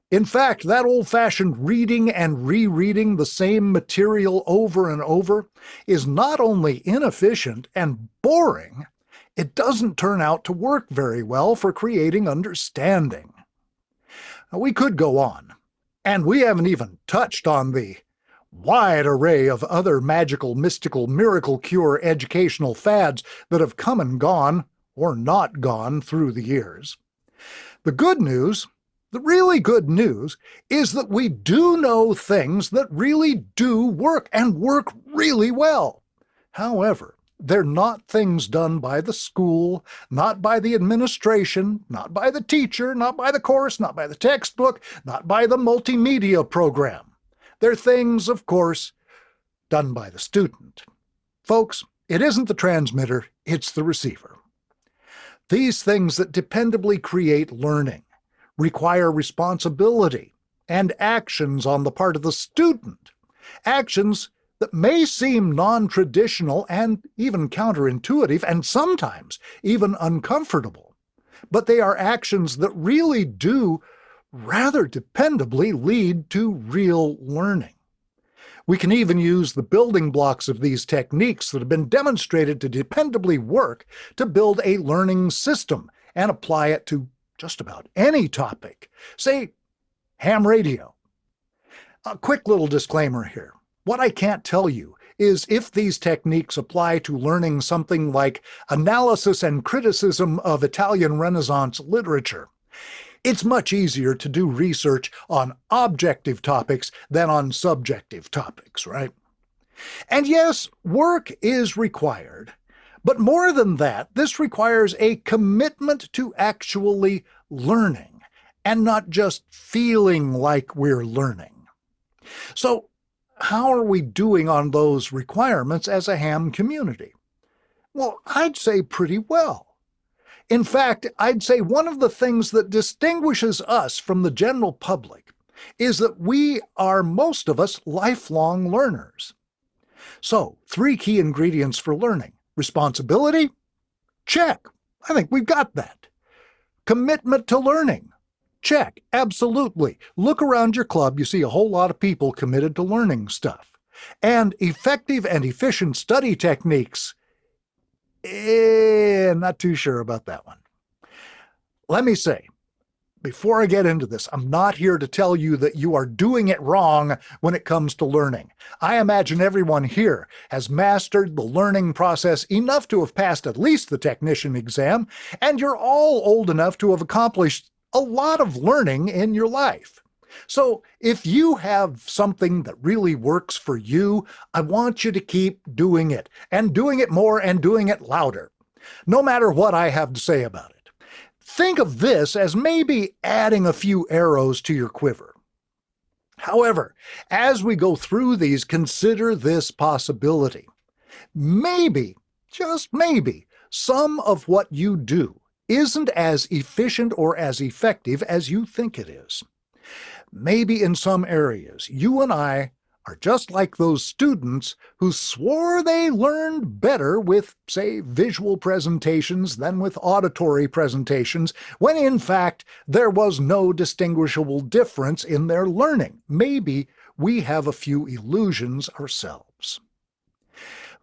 In fact, that old-fashioned reading and rereading the same material over and over is not only inefficient and boring, it doesn't turn out to work very well for creating understanding. Now, we could go on, and we haven't even touched on the wide array of other magical, mystical, miracle cure educational fads that have come and gone, or not gone, through the years. The good news, the really good news, is that we do know things that really do work and work really well. However, they're not things done by the school, not by the administration, not by the teacher, not by the course, not by the textbook, not by the multimedia program. They're things, of course, done by the student. Folks, it isn't the transmitter, it's the receiver. These things that dependably create learning require responsibility and actions on the part of the student. Actions that may seem non-traditional and even counterintuitive and sometimes even uncomfortable, but they are actions that really do rather dependably lead to real learning. We can even use the building blocks of these techniques that have been demonstrated to dependably work to build a learning system and apply it to just about any topic. Say, ham radio. A quick little disclaimer here. What I can't tell you is if these techniques apply to learning something like analysis and criticism of Italian Renaissance literature. It's much easier to do research on objective topics than on subjective topics, right? And yes, work is required. But more than that, this requires a commitment to actually learning and not just feeling like we're learning. So how are we doing on those requirements as a ham community? Well, I'd say pretty well. In fact, I'd say one of the things that distinguishes us from the general public is that we are, most of us, lifelong learners. So, 3 key ingredients for learning. Responsibility? Check. I think we've got that. Commitment to learning? Check. Absolutely. Look around your club, you see a whole lot of people committed to learning stuff. And effective and efficient study techniques? Not too sure about that one. Let me say, before I get into this, I'm not here to tell you that you are doing it wrong when it comes to learning. I imagine everyone here has mastered the learning process enough to have passed at least the technician exam, and you're all old enough to have accomplished a lot of learning in your life. So if you have something that really works for you, I want you to keep doing it, and doing it more and doing it louder, no matter what I have to say about it. Think of this as maybe adding a few arrows to your quiver. However, as we go through these, consider this possibility. Maybe, just maybe, some of what you do isn't as efficient or as effective as you think it is. Maybe in some areas, you and I are just like those students who swore they learned better with, say, visual presentations than with auditory presentations, when in fact there was no distinguishable difference in their learning. Maybe we have a few illusions ourselves.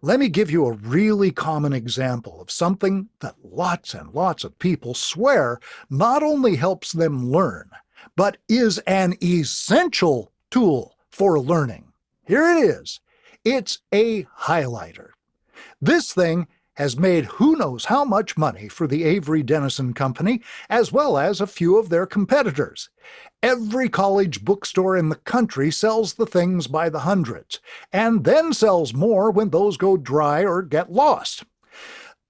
Let me give you a really common example of something that lots and lots of people swear not only helps them learn, but is an essential tool for learning. Here it is. It's a highlighter. This thing has made who knows how much money for the Avery Dennison Company, as well as a few of their competitors. Every college bookstore in the country sells the things by the hundreds, and then sells more when those go dry or get lost.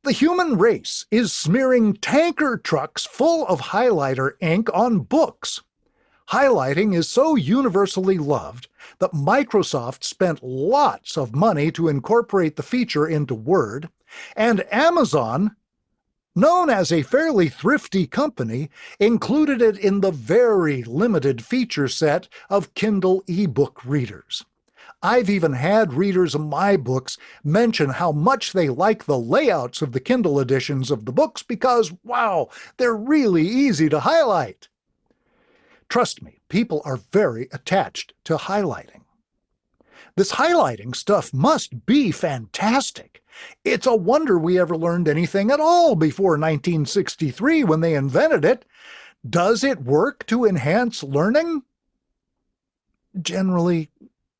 The human race is smearing tanker trucks full of highlighter ink on books. Highlighting is so universally loved that Microsoft spent lots of money to incorporate the feature into Word, and Amazon, known as a fairly thrifty company, included it in the very limited feature set of Kindle ebook readers. I've even had readers of my books mention how much they like the layouts of the Kindle editions of the books because, wow, they're really easy to highlight. Trust me, people are very attached to highlighting. This highlighting stuff must be fantastic. It's a wonder we ever learned anything at all before 1963 when they invented it. Does it work to enhance learning? Generally,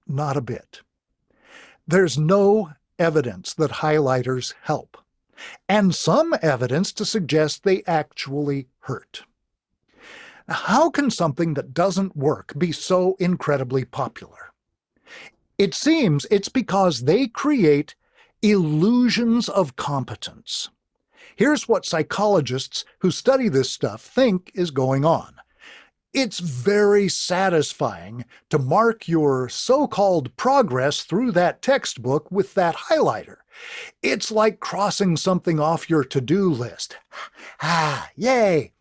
not a bit. There's no evidence that highlighters help, and some evidence to suggest they actually hurt. Now, how can something that doesn't work be so incredibly popular? It seems it's because they create illusions of competence. Here's what psychologists who study this stuff think is going on. It's very satisfying to mark your so-called progress through that textbook with that highlighter. It's like crossing something off your to-do list. Ah, yay!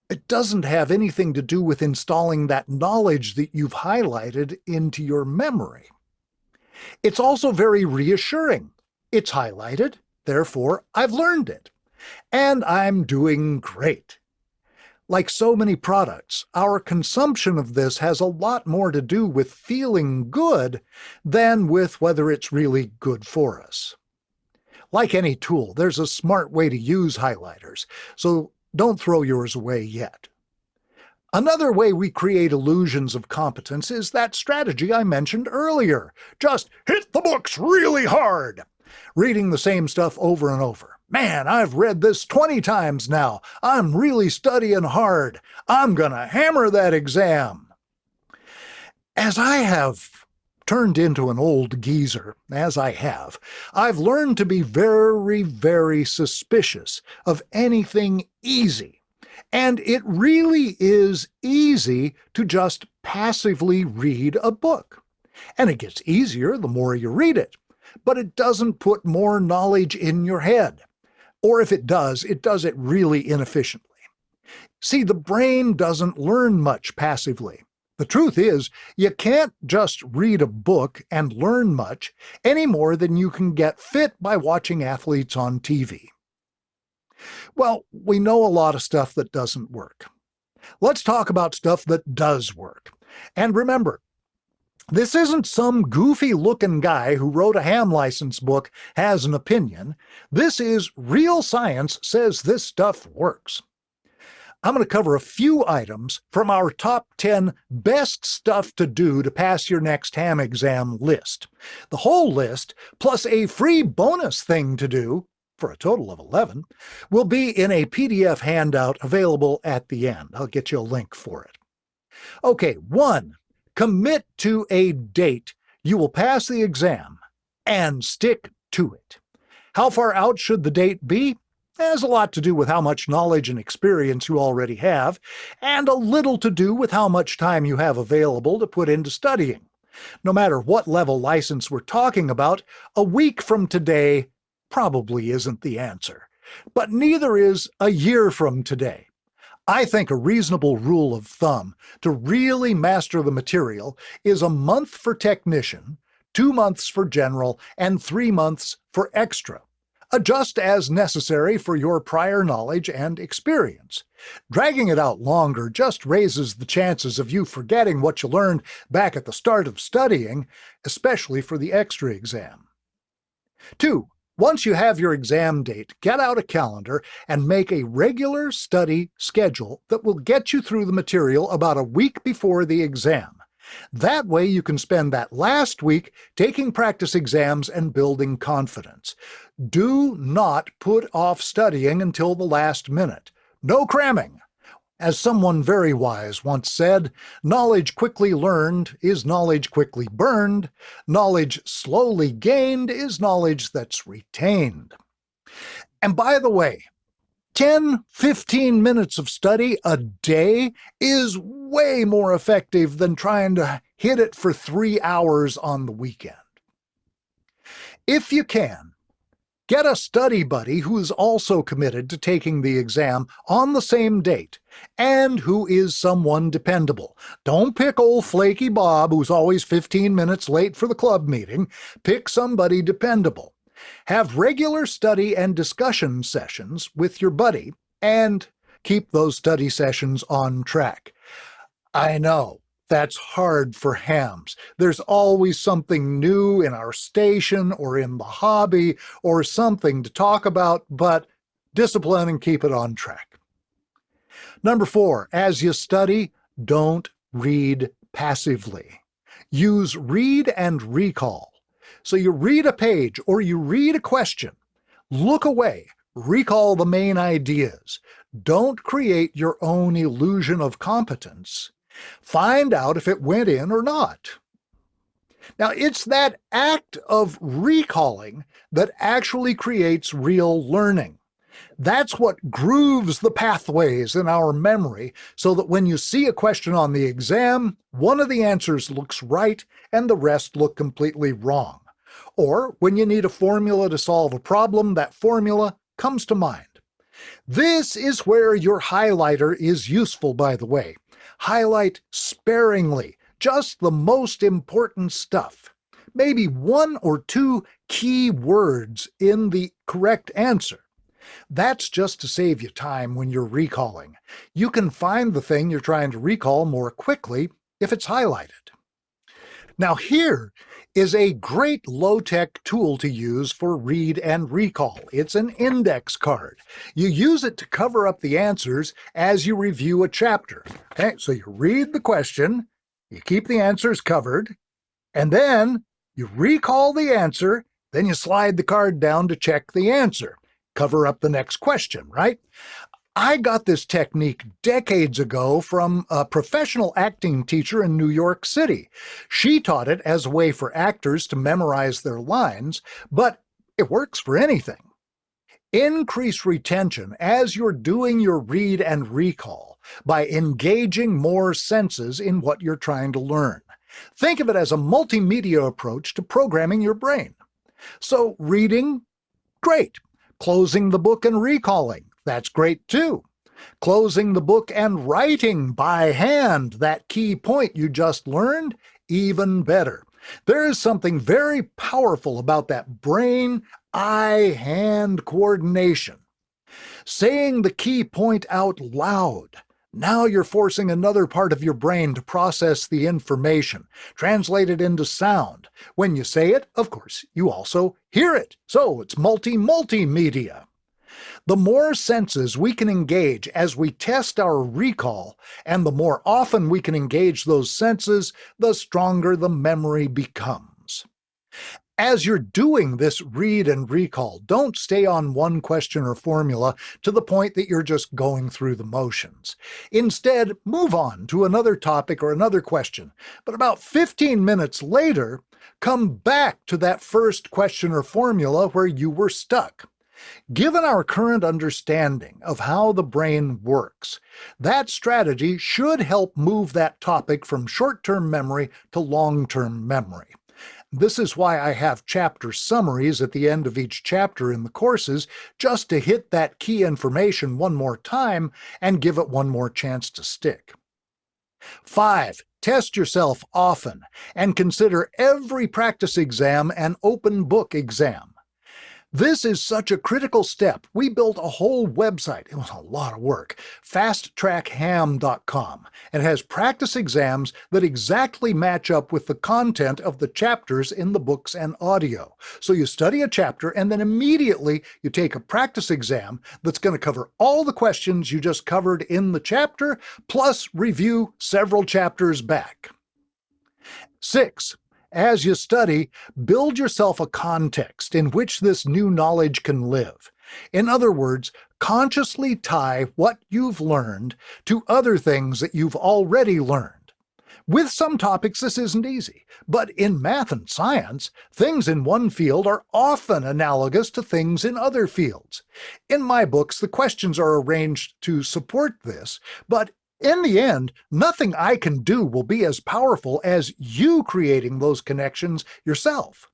It doesn't have anything to do with installing that knowledge that you've highlighted into your memory. It's also very reassuring. It's highlighted, therefore I've learned it. And I'm doing great. Like so many products, our consumption of this has a lot more to do with feeling good than with whether it's really good for us. Like any tool, there's a smart way to use highlighters, so don't throw yours away yet. Another way we create illusions of competence is that strategy I mentioned earlier. Just hit the books really hard. Reading the same stuff over and over. Man, I've read this 20 times now. I'm really studying hard. I'm gonna hammer that exam. As I have turned into an old geezer, as I have, I've learned to be very, very suspicious of anything easy. And it really is easy to just passively read a book. And it gets easier the more you read it. But it doesn't put more knowledge in your head. Or if it does it really inefficiently. See, the brain doesn't learn much passively. The truth is, you can't just read a book and learn much any more than you can get fit by watching athletes on TV. Well, we know a lot of stuff that doesn't work. Let's talk about stuff that does work. And remember, this isn't some goofy-looking guy who wrote a ham license book has an opinion. This is real science says this stuff works. I'm going to cover a few items from our top 10 best stuff to do to pass your next ham exam list. The whole list, plus a free bonus thing to do, for a total of 11, will be in a PDF handout available at the end. I'll get you a link for it. Okay, 1, commit to a date you will pass the exam and stick to it. How far out should the date be? It has a lot to do with how much knowledge and experience you already have, and a little to do with how much time you have available to put into studying. No matter what level license we're talking about, a week from today probably isn't the answer, but neither is a year from today. I think a reasonable rule of thumb to really master the material is a month for technician, 2 months for general, and 3 months for extra. Adjust as necessary for your prior knowledge and experience. Dragging it out longer just raises the chances of you forgetting what you learned back at the start of studying, especially for the extra exam. 2, once you have your exam date, get out a calendar and make a regular study schedule that will get you through the material about a week before the exam. That way you can spend that last week taking practice exams and building confidence. Do not put off studying until the last minute. No cramming. As someone very wise once said, knowledge quickly learned is knowledge quickly burned. Knowledge slowly gained is knowledge that's retained. And by the way, 10-15 minutes of study a day is way more effective than trying to hit it for 3 hours on the weekend. If you can, get a study buddy who is also committed to taking the exam on the same date and who is someone dependable. Don't pick old flaky Bob who's always 15 minutes late for the club meeting. Pick somebody dependable. Have regular study and discussion sessions with your buddy and keep those study sessions on track. I know that's hard for hams. There's always something new in our station or in the hobby or something to talk about, but discipline and keep it on track. Number 4, as you study, don't read passively. Use read and recall. So you read a page or you read a question, look away, recall the main ideas. Don't create your own illusion of competence. Find out if it went in or not. Now, it's that act of recalling that actually creates real learning. That's what grooves the pathways in our memory so that when you see a question on the exam, one of the answers looks right and the rest look completely wrong. Or when you need a formula to solve a problem, that formula comes to mind. This is where your highlighter is useful, by the way. Highlight sparingly, just the most important stuff. Maybe 1 or 2 key words in the correct answer. That's just to save you time when you're recalling. You can find the thing you're trying to recall more quickly if it's highlighted. Now here is a great low-tech tool to use for read and recall. It's an index card. You use it to cover up the answers as you review a chapter. Okay, so you read the question, you keep the answers covered, and then you recall the answer, then you slide the card down to check the answer. Cover up the next question, right? I got this technique decades ago from a professional acting teacher in New York City. She taught it as a way for actors to memorize their lines, but it works for anything. Increase retention as you're doing your read and recall by engaging more senses in what you're trying to learn. Think of it as a multimedia approach to programming your brain. So reading, great. Closing the book and recalling, that's great too. Closing the book and writing by hand that key point you just learned, even better. There is something very powerful about that brain-eye-hand coordination. Saying the key point out loud. Now you're forcing another part of your brain to process the information, translate it into sound. When you say it, of course, you also hear it. So it's multimedia. The more senses we can engage as we test our recall, and the more often we can engage those senses, the stronger the memory becomes. As you're doing this read and recall, don't stay on one question or formula to the point that you're just going through the motions. Instead, move on to another topic or another question. But about 15 minutes later, come back to that first question or formula where you were stuck. Given our current understanding of how the brain works, that strategy should help move that topic from short-term memory to long-term memory. This is why I have chapter summaries at the end of each chapter in the courses, just to hit that key information one more time and give it one more chance to stick. 5. Test yourself often and consider every practice exam an open book exam. This is such a critical step. We built a whole website. It was a lot of work. fasttrackham.com. It has practice exams that exactly match up with the content of the chapters in the books and audio. So you study a chapter and then immediately you take a practice exam that's going to cover all the questions you just covered in the chapter, plus review several chapters back. 6. As you study, build yourself a context in which this new knowledge can live. In other words, consciously tie what you've learned to other things that you've already learned. With some topics, this isn't easy, but in math and science, things in one field are often analogous to things in other fields. In my books, the questions are arranged to support this, but in the end, nothing I can do will be as powerful as you creating those connections yourself.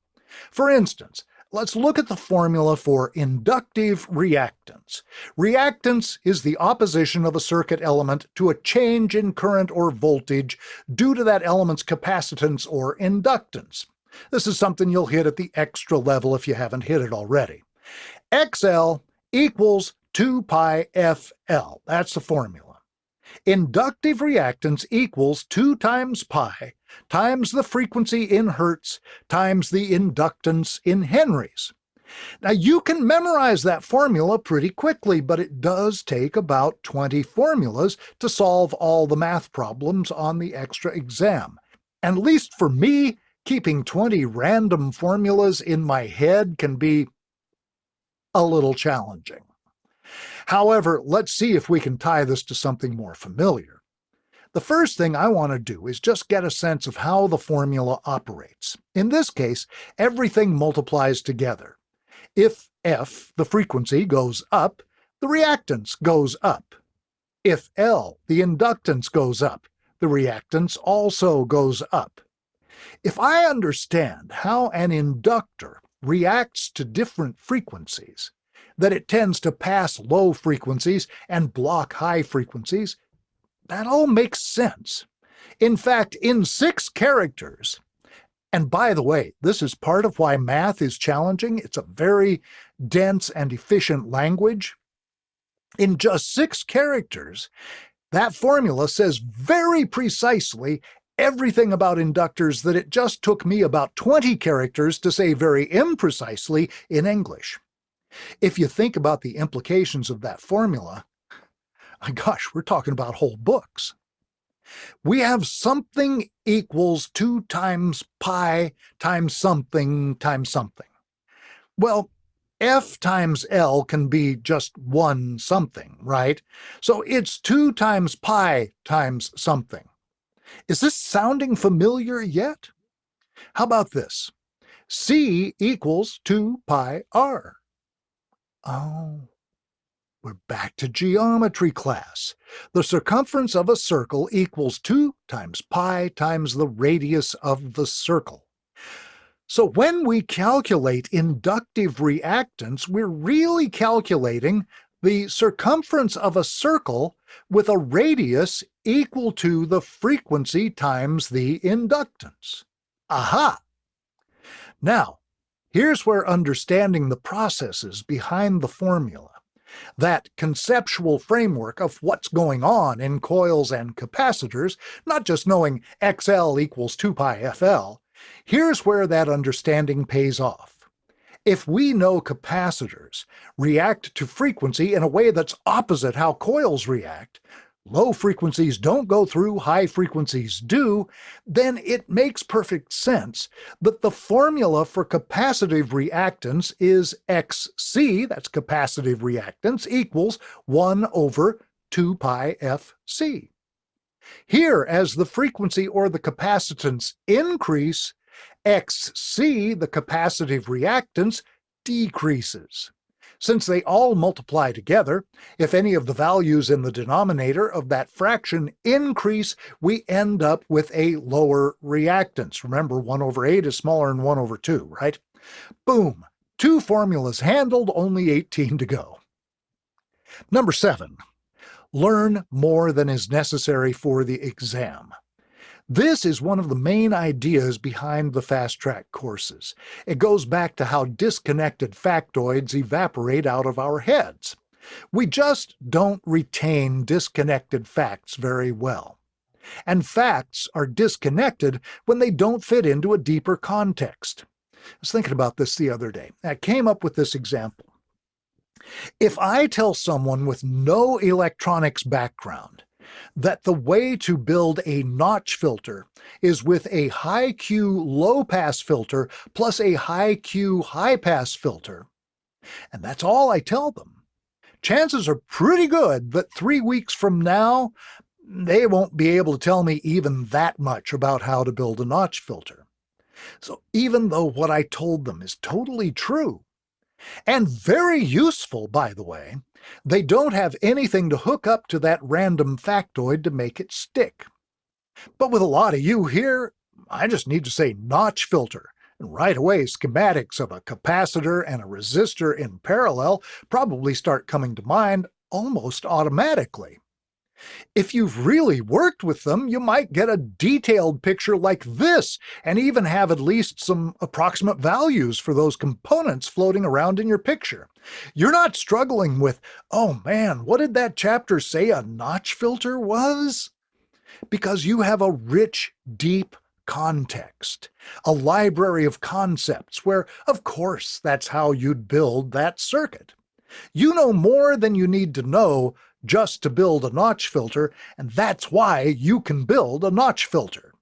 For instance, let's look at the formula for inductive reactance. Reactance is the opposition of a circuit element to a change in current or voltage due to that element's capacitance or inductance. This is something you'll hit at the extra level if you haven't hit it already. XL equals 2 pi FL. That's the formula. Inductive reactance equals 2 times pi times the frequency in hertz times the inductance in henries. Now you can memorize that formula pretty quickly, but it does take about 20 formulas to solve all the math problems on the extra exam. And at least for me, keeping 20 random formulas in my head can be a little challenging. However, let's see if we can tie this to something more familiar. The first thing I want to do is just get a sense of how the formula operates. In this case, everything multiplies together. If F, the frequency, goes up, the reactance goes up. If L, the inductance, goes up, the reactance also goes up. If I understand how an inductor reacts to different frequencies, that it tends to pass low frequencies and block high frequencies, that all makes sense. In fact, in 6 characters, and by the way, this is part of why math is challenging. It's a very dense and efficient language. In just 6 characters, that formula says very precisely everything about inductors that it just took me about 20 characters to say very imprecisely in English. If you think about the implications of that formula, my gosh, we're talking about whole books. We have something equals 2 times pi times something times something. Well, F times L can be just one something, right? So it's 2 times pi times something. Is this sounding familiar yet? How about this? C equals 2 pi r. Oh, we're back to geometry class. The circumference of a circle equals 2 times pi times the radius of the circle. So when we calculate inductive reactance, we're really calculating the circumference of a circle with a radius equal to the frequency times the inductance. Aha! Now, here's where understanding the processes behind the formula, that conceptual framework of what's going on in coils and capacitors, not just knowing XL equals 2 pi FL, here's where that understanding pays off. If we know capacitors react to frequency in a way that's opposite how coils react, low frequencies don't go through, high frequencies do, then it makes perfect sense that the formula for capacitive reactance is XC, that's capacitive reactance, equals 1 over 2 pi FC. Here, as the frequency or the capacitance increase, XC, the capacitive reactance, decreases. Since they all multiply together, if any of the values in the denominator of that fraction increase, we end up with a lower reactance. Remember, 1 over 8 is smaller than 1 over 2, right? Boom. 2 formulas handled, only 18 to go. Number 7, learn more than is necessary for the exam. This is one of the main ideas behind the fast track courses. It goes back to how disconnected factoids evaporate out of our heads. We just don't retain disconnected facts very well. And facts are disconnected when they don't fit into a deeper context. I was thinking about this the other day. I came up with this example. If I tell someone with no electronics background that the way to build a notch filter is with a high Q low pass filter plus a high Q high pass filter, and that's all I tell them, chances are pretty good that 3 weeks from now, they won't be able to tell me even that much about how to build a notch filter. So even though what I told them is totally true, and very useful, by the way, they don't have anything to hook up to that random factoid to make it stick. But with a lot of you here, I just need to say notch filter, and right away schematics of a capacitor and a resistor in parallel probably start coming to mind almost automatically. If you've really worked with them, you might get a detailed picture like this and even have at least some approximate values for those components floating around in your picture. You're not struggling with, oh man, what did that chapter say a notch filter was? Because you have a rich, deep context, a library of concepts where, of course, that's how you'd build that circuit. You know more than you need to know just to build a notch filter, and that's why you can build a notch filter.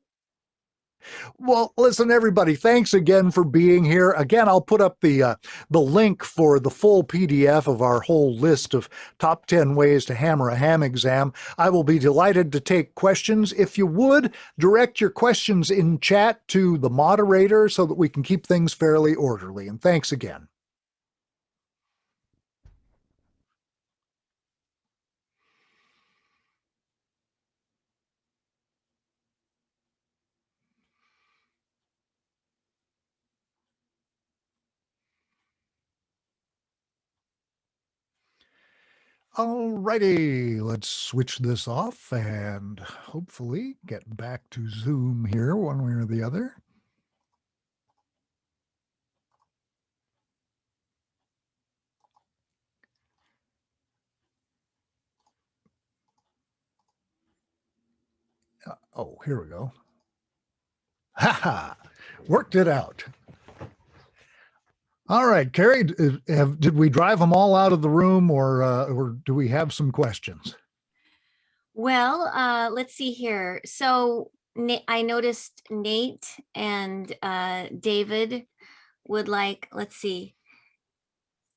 Well, listen, everybody, thanks again for being here. Again, I'll put up the link for the full PDF of our whole list of top 10 ways to hammer a ham exam. I will be delighted to take questions. If you would, direct your questions in chat to the moderator so that we can keep things fairly orderly. And thanks again. Alrighty, let's switch this off and hopefully get back to Zoom here one way or the other. Oh, here we go. Ha ha! Worked it out. All right, Carrie, did we drive them all out of the room, or do we have some questions? Well, let's see here. So I noticed Nate and David would like, let's see,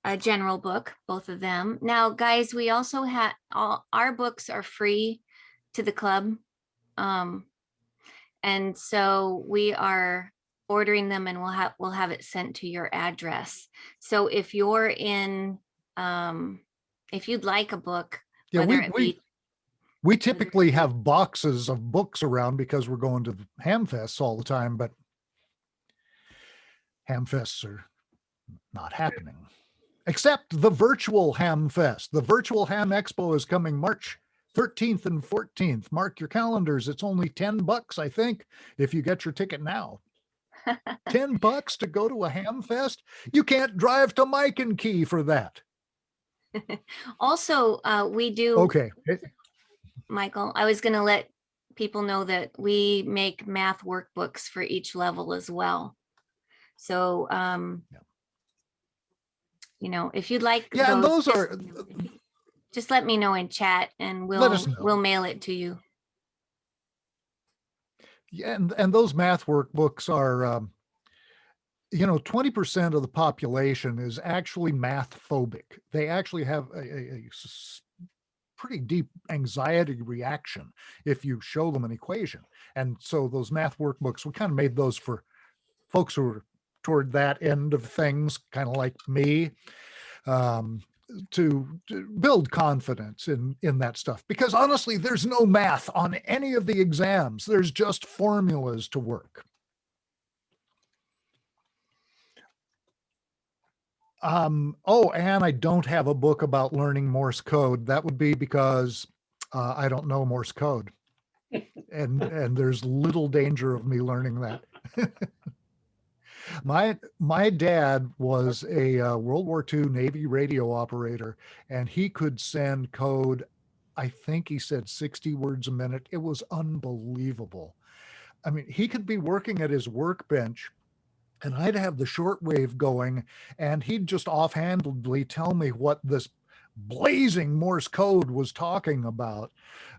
a general book, both of them. Now, guys, we also have our books are free to the club. And so we are ordering them, and we'll have it sent to your address. So if you're in, if you'd like a book, yeah, we typically have boxes of books around because we're going to Hamfests all the time, but Hamfests are not happening. Except the virtual Hamfest. The virtual Ham Expo is coming March 13th and 14th. Mark your calendars. It's only $10, I think, if you get your ticket now. $10 to go to a Hamfest? You can't drive to Mike and Key for that. Also, we do. Okay. Michael, I was going to let people know that we make math workbooks for each level as well. So you know, if you'd like Yeah, and those just, are, just let me know in chat and let us know. we'll mail it to you. Yeah, and those math workbooks are, you know, 20% of the population is actually math phobic. They actually have a pretty deep anxiety reaction if you show them an equation. And so those math workbooks, we kind of made those for folks who are toward that end of things, kind of like me, to build confidence in that stuff. Because honestly, there's no math on any of the exams. There's just formulas to work. Oh, and I don't have a book about learning Morse code. That would be because I don't know Morse code. And there's little danger of me learning that. My dad was a World War II Navy radio operator, and he could send code, I think he said 60 words a minute. It was unbelievable. I mean, he could be working at his workbench and I'd have the shortwave going, and he'd just offhandedly tell me what this blazing Morse code was talking about,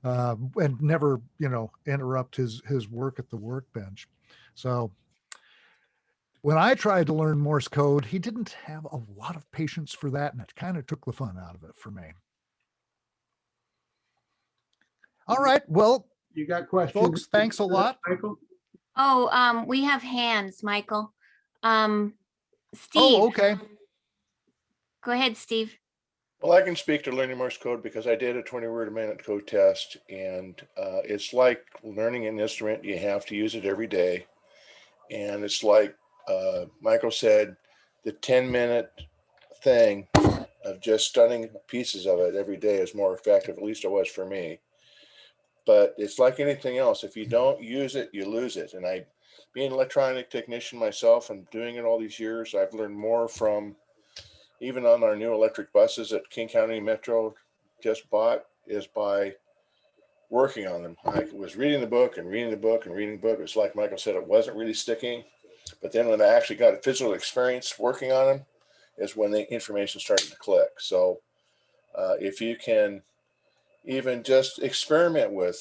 and never, you know, interrupt his work at the workbench. So when I tried to learn Morse code, he didn't have a lot of patience for that, and it kind of took the fun out of it for me. All right, well, You got questions? folks, thanks a lot. Michael? Oh, we have hands, Michael. Steve. Oh, okay. Go ahead, Steve. Well, I can speak to learning Morse code because I did a 20-word a minute code test, and it's like learning an instrument. You have to use it every day. And it's like Michael said, the 10-minute thing of just studying pieces of it every day is more effective. At least it was for me. But it's like anything else. If you don't use it, you lose it. And I, being an electronic technician myself and doing it all these years, I've learned more from, even on our new electric buses that King County Metro just bought, is by working on them. I was reading the book and reading the book and reading the book. It's like Michael said, it wasn't really sticking. But then when I actually got a physical experience working on them is when the information started to click. So if you can even just experiment with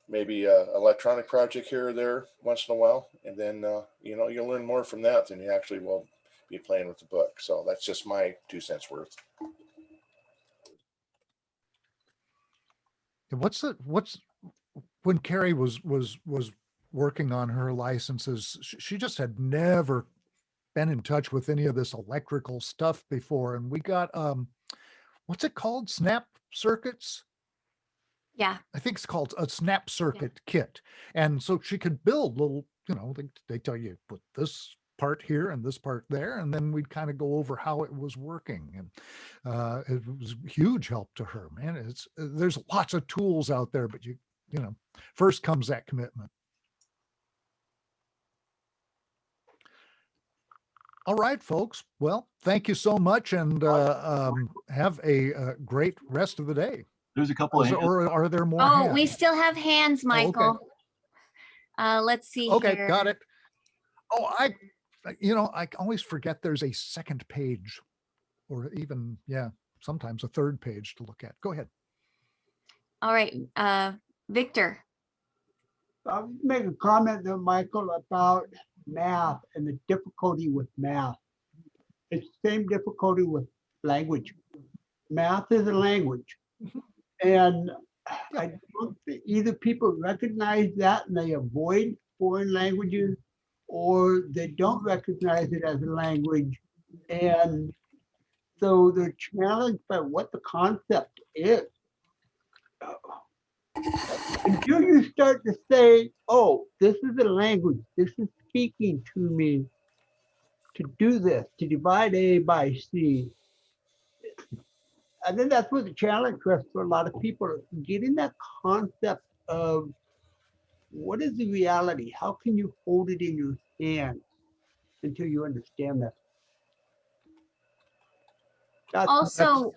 maybe a electronic project here or there once in a while, and then you know, you'll learn more from that than you actually will be playing with the book. So that's just my 2 cents worth. What's when Carrie was working on her licenses, she just had never been in touch with any of this electrical stuff before, and we got what's it called, snap circuits? Yeah. I think it's called a snap circuit kit. And so she could build little, you know, they tell you put this part here and this part there, and then we'd kind of go over how it was working. And it was a huge help to her, man. There's lots of tools out there, but you know, first comes that commitment. All right, folks. Well, thank you so much, and have a great rest of the day. There's a couple of hands. Or are there more? Oh, hands? we still have hands, Michael. Okay. Let's see Okay, here. got it. Oh, you know, I always forget there's a second page, or even, yeah, sometimes a third page to look at. Go ahead. All right, Victor. I'll make a comment there, Michael, about math and the difficulty with math. It's the same difficulty with language. Math is a language. And I don't think either people recognize that and they avoid foreign languages, or they don't recognize it as a language. And so they're challenged by what the concept is. Until you start to say, oh, this is a language, this is speaking to me to do this, to divide A by C. I think that's what the challenge was for a lot of people, getting that concept of what is the reality? How can you hold it in your hand until you understand that?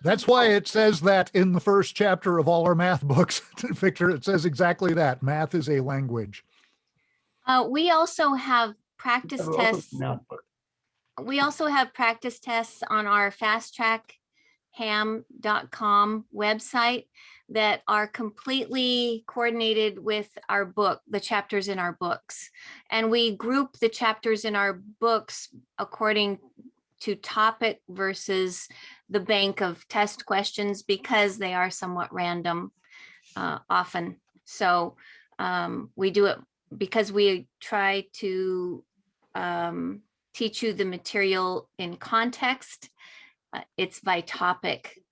That's why it says that in the first chapter of all our math books, Victor. It says exactly that. Math is a language. We also have practice tests. we also have practice tests on our fasttrackham.com website that are completely coordinated with our book, the chapters in our books. And we group the chapters in our books according to topic versus the bank of test questions because they are somewhat random often. So we do it because we try to teach you the material in context. It's by topic.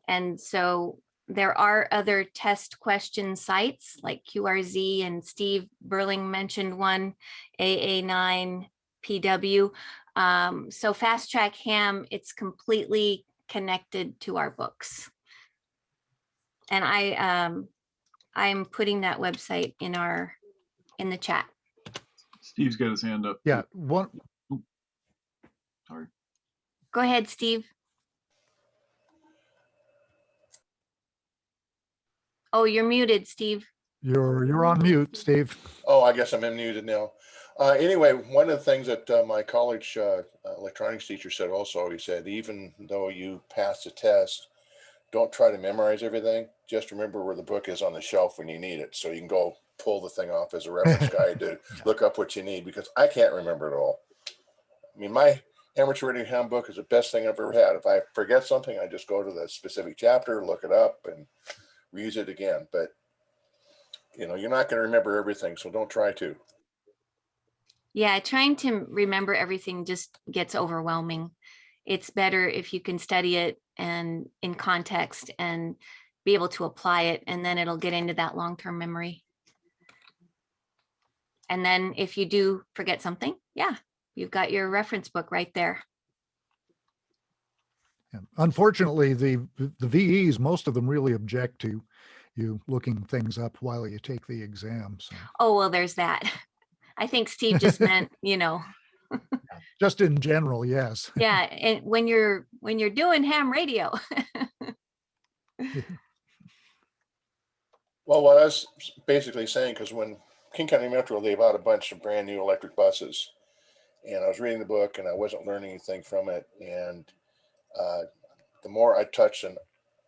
And so there are other test question sites like QRZ, and Steve Burling mentioned one, AA9 PW. So Fast Track Ham, it's completely connected to our books. And I'm putting that website in the chat. Steve's got his hand up. Yeah, one. Sorry. Go ahead, Steve. Oh, you're muted, Steve. You're on mute, Steve. Oh, I guess I'm unmuted now. Anyway, one of the things that my college electronics teacher said also, he said, even though you pass the test, don't try to memorize everything. Just remember where the book is on the shelf when you need it. So you can go pull the thing off as a reference guide to look up what you need, because I can't remember it all. I mean, my amateur radio handbook is the best thing I've ever had. If I forget something, I just go to the specific chapter, look it up, and reuse it again. But you know, you're not going to remember everything, so don't try to. Yeah, trying to remember everything just gets overwhelming. It's better if you can study it and in context and be able to apply it, and then it'll get into that long-term memory. And then if you do forget something, yeah, you've got your reference book right there. And unfortunately, the VEs, most of them really object to you looking things up while you take the exam. So. Oh, well, there's that. I think Steve just meant, you know. Just in general, yes. Yeah, and when you're doing ham radio. Well, what I was basically saying, because when King County Metro, they bought a bunch of brand new electric buses, and I was reading the book and I wasn't learning anything from it. And the more I touched and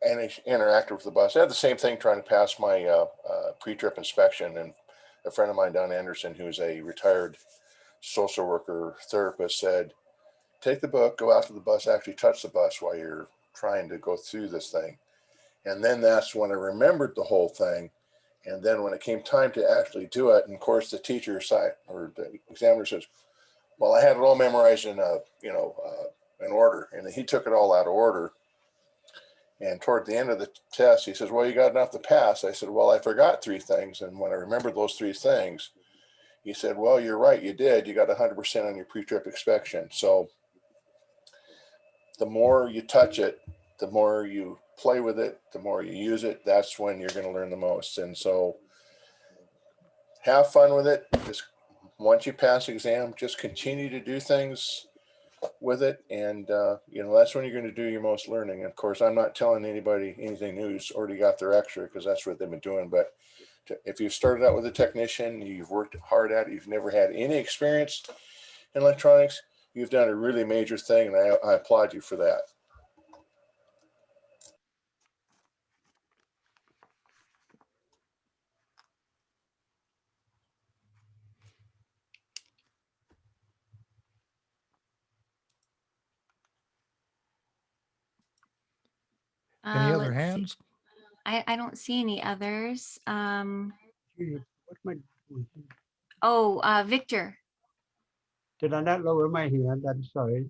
interacted with the bus, I had the same thing trying to pass my pre-trip inspection. And a friend of mine, Don Anderson, who's a retired social worker therapist, said, take the book, go out to the bus, actually touch the bus while you're trying to go through this thing. And then that's when I remembered the whole thing. And then when it came time to actually do it, and of course the teacher side or the examiner says, well, I had it all memorized in an order. And he took it all out of order. And toward the end of the test, he says, well, you got enough to pass. I said, well, I forgot 3 things. And when I remembered those 3 things, he said, well, you're right, you did. You got 100% on your pre-trip inspection. So the more you touch it, the more you play with it, the more you use it, that's when you're going to learn the most. And so have fun with it. Just once you pass the exam, just continue to do things with it. And, that's when you're going to do your most learning. Of course, I'm not telling anybody anything new who's already got their extra, because that's what they've been doing. But if you started out with a technician, you've worked hard at it, you've never had any experience in electronics, you've done a really major thing, and I applaud you for that. Any other Let's see. hands? I don't see any others. What's my, Victor. did I not lower my hand? I'm sorry.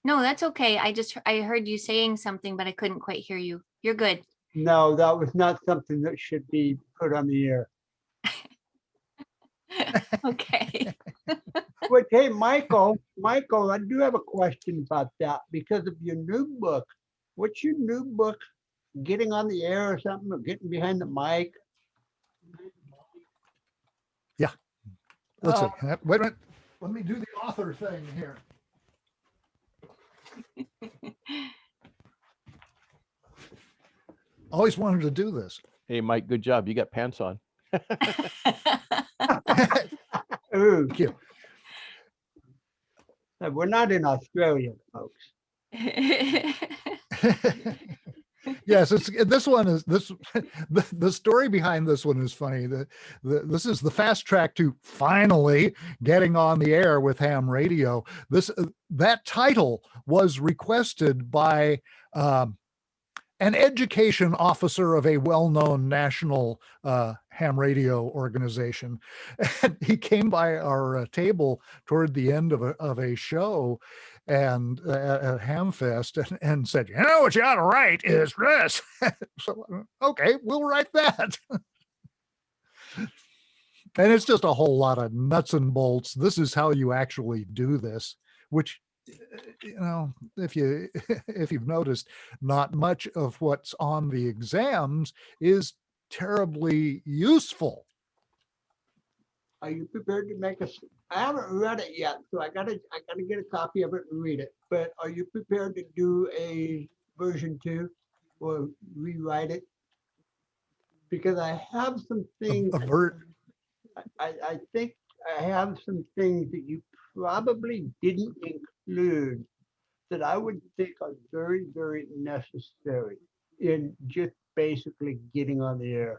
No, that's okay. I heard you saying something, but I couldn't quite hear you. You're good. No, that was not something that should be put on the air. Okay. But hey, Michael, I do have a question about that because of your new book. What's your new book? Getting on the air or something, or getting behind the mic? Yeah. Let's see. Oh. Wait a minute. Let me do the author thing here. Always wanted to do this. Hey, Mike, good job. You got pants on. Ooh. Thank you. We're not in Australia, folks. Yes, this one is this. The story behind this one is funny. This is the fast track to finally getting on the air with ham radio. That title was requested by an education officer of a well-known national ham radio organization. And he came by our table toward the end of a show and at Hamfest and said, you know what you ought to write is this. So, okay, we'll write that. And it's just a whole lot of nuts and bolts. This is how you actually do this, which, you know, if you've noticed, not much of what's on the exams is terribly useful. Are you prepared to make I haven't read it yet, so I gotta get a copy of it and read it. But are you prepared to do a version 2 or rewrite it? Because I have some things. I think I have some things that you probably didn't include that I would think are very, very necessary in just basically getting on the air.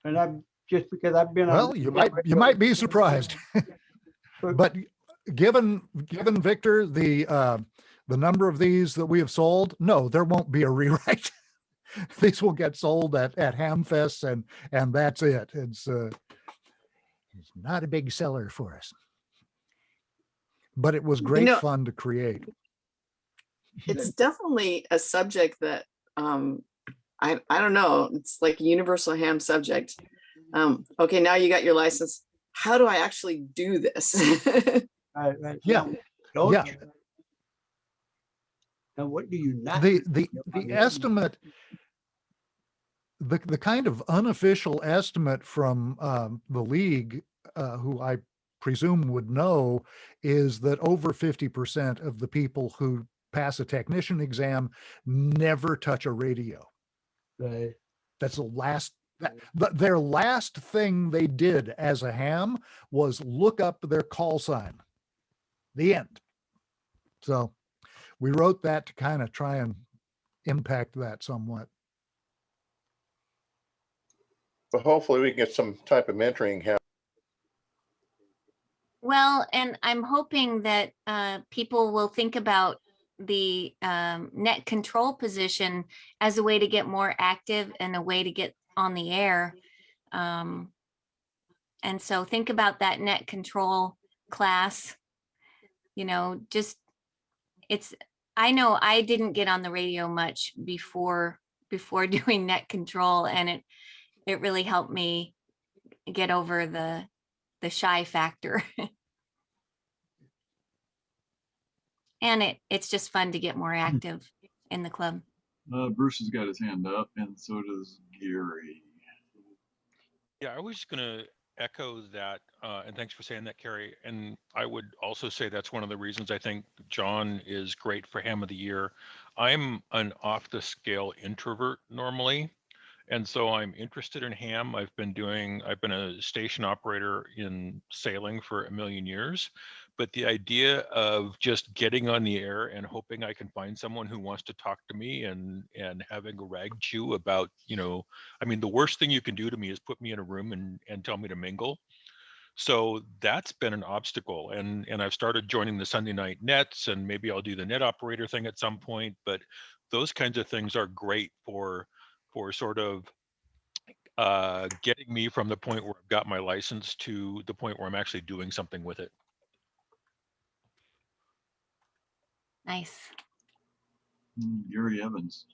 And I'm just because I've been well, you might be surprised. But given Victor the number of these that we have sold, no, there won't be a rewrite. These will get sold at Hamfest and that's it. It's not a big seller for us, but it was great fun to create. It's definitely a subject that I don't know. It's like a universal ham subject. Okay, now you got your license. How do I actually do this? Yeah. Yeah. And what do you not? The estimate, the kind of unofficial estimate from the league, who I presume would know, is that over 50% of the people who pass a technician exam never touch a radio. Right. That's their last thing they did as a ham was look up their call sign. The end. So we wrote that to kind of try and impact that somewhat. But hopefully we can get some type of mentoring help. Well, and I'm hoping that people will think about the net control position as a way to get more active and a way to get on the air. And so think about that net control class, you know, just I know I didn't get on the radio much before doing net control, and it really helped me get over the shy factor. And it's just fun to get more active in the club. Bruce has got his hand up, and so does Gary. Yeah, I was going to echo that, and thanks for saying that, Carrie. And I would also say that's one of the reasons I think John is great for Ham of the Year. I'm an off-the-scale introvert normally, and so I'm interested in ham. I've been a station operator in sailing for a million years, but the idea of just getting on the air and hoping I can find someone who wants to talk to me and having a rag chew about, you know, I mean, the worst thing you can do to me is put me in a room and tell me to mingle. So that's been an obstacle. And I've started joining the Sunday night nets, and maybe I'll do the net operator thing at some point, but those kinds of things are great for sort of getting me from the point where I've got my license to the point where I'm actually doing something with it. Nice. Gary Evans.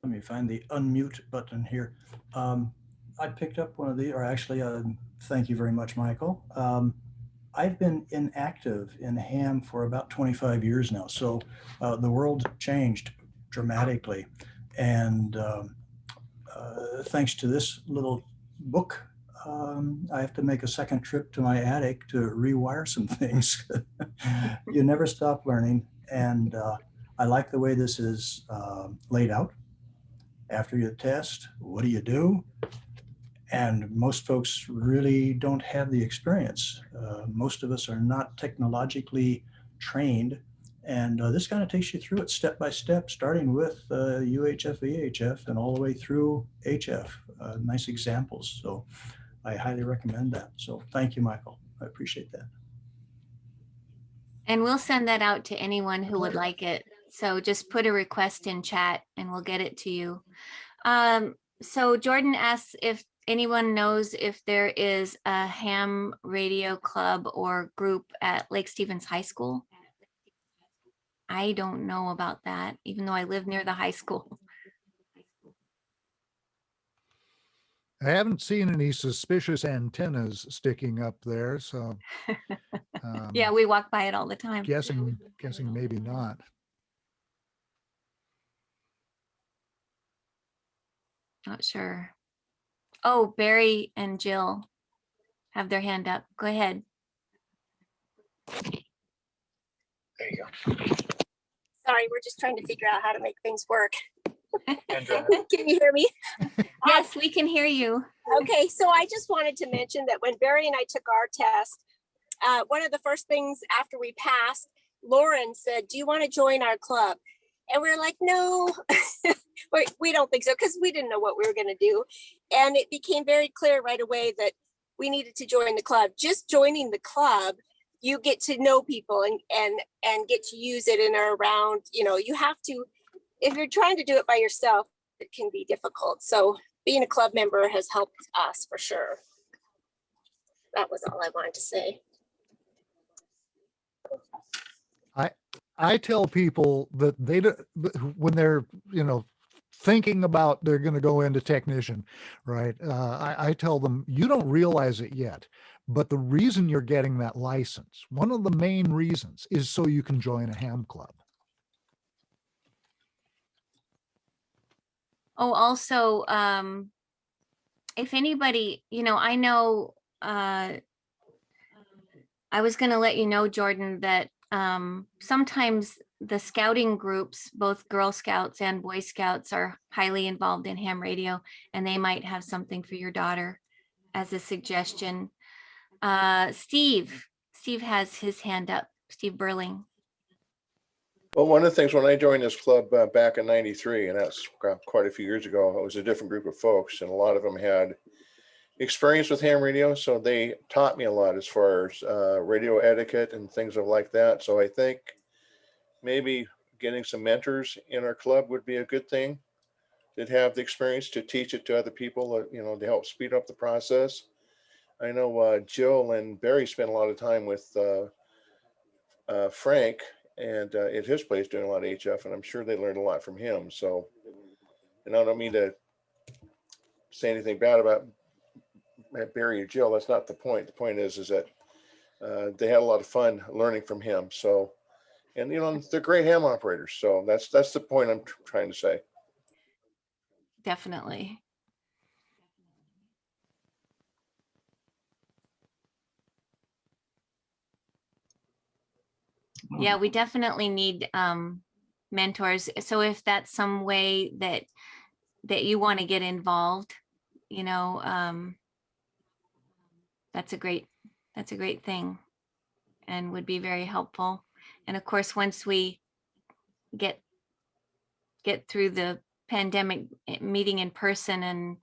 Let me find the unmute button here. I picked up one of the, or actually, thank you very much, Michael. I've been inactive in ham for about 25 years now. So the world changed dramatically. And thanks to this little book, I have to make a second trip to my attic to rewire some things. You never stop learning. And I like the way this is laid out. After you test, what do you do? And most folks really don't have the experience. Most of us are not technologically trained. And this kind of takes you through it step by step, starting with UHF, VHF, and all the way through HF. Nice examples. So I highly recommend that. So thank you, Michael. I appreciate that. And we'll send that out to anyone who would like it. So just put a request in chat and we'll get it to you. So Jordan asks if anyone knows if there is a ham radio club or group at Lake Stevens High School. I don't know about that, even though I live near the high school. I haven't seen any suspicious antennas sticking up there, so Yeah, we walk by it all the time. guessing maybe not. Not sure. Oh, Barry and Jill have their hand up. Go ahead. There you go. Sorry, we're just trying to figure out how to make things work. Can you hear me? Yes, we can hear you. Okay, so I just wanted to mention that when Barry and I took our test, one of the first things after we passed, Lauren said, "Do you want to join our club?" And we were like, "No, we don't think so," because we didn't know what we were going to do. And it became very clear right away that we needed to join the club. Just joining the club, you get to know people and get to use it in or around. You know, you have to, if you're trying to do it by yourself, it can be difficult. So being a club member has helped us for sure. That was all I wanted to say. I tell people that they don't, when they're, thinking about they're going to go into technician, right? I tell them, you don't realize it yet, but the reason you're getting that license, one of the main reasons, is so you can join a ham club. Oh, also, if anybody, I know, I was going to let you know, Jordan, that sometimes the scouting groups, both Girl Scouts and Boy Scouts, are highly involved in ham radio, and they might have something for your daughter as a suggestion. Steve has his hand up. Steve Burling. Well, one of the things when I joined this club back in '93, and that's quite a few years ago, it was a different group of folks, and a lot of them had experience with ham radio, so they taught me a lot as far as radio etiquette and things like that. So I think maybe getting some mentors in our club would be a good thing, that have the experience to teach it to other people, to help speed up the process. I know Jill and Barry spent a lot of time with Frank and at his place doing a lot of HF, and I'm sure they learned a lot from him. So, and I don't mean to say anything bad about Barry or Jill. That's not the point. The point is that they had a lot of fun learning from him. So, and they're great ham operators. So that's the point I'm trying to say. Definitely. Yeah, we definitely need mentors. So if that's some way that you want to get involved, that's a great thing and would be very helpful. And of course, once we get through the pandemic, meeting in person and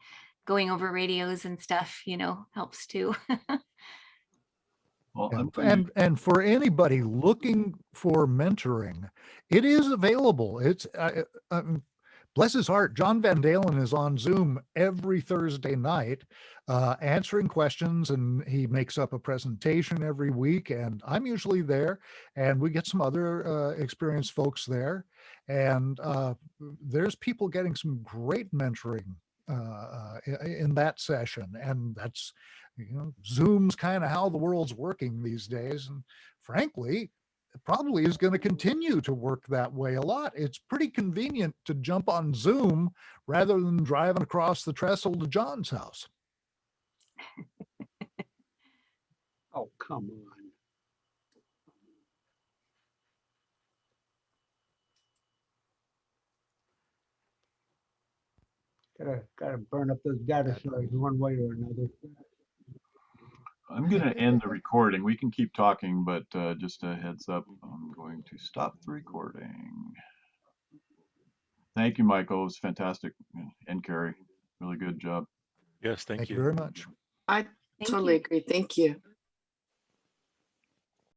going over radios and stuff, helps too. Well, And for anybody looking for mentoring, it is available. It's bless his heart, John Van Dalen is on Zoom every Thursday night answering questions, and he makes up a presentation every week, and I'm usually there, and we get some other experienced folks there, and there's people getting some great mentoring in that session, and that's Zoom's kind of how the world's working these days, and frankly it probably is going to continue to work that way a lot. It's pretty convenient to jump on Zoom rather than driving across the trestle to John's house. Oh, come on. Gotta burn up those dinosaurs one way or another. I'm going to end the recording. We can keep talking, but just a heads up, I'm going to stop the recording. Thank you, Michael. It was fantastic. And Carrie, really good job. Yes, thank Thank you you. very much. I totally agree. Thank you.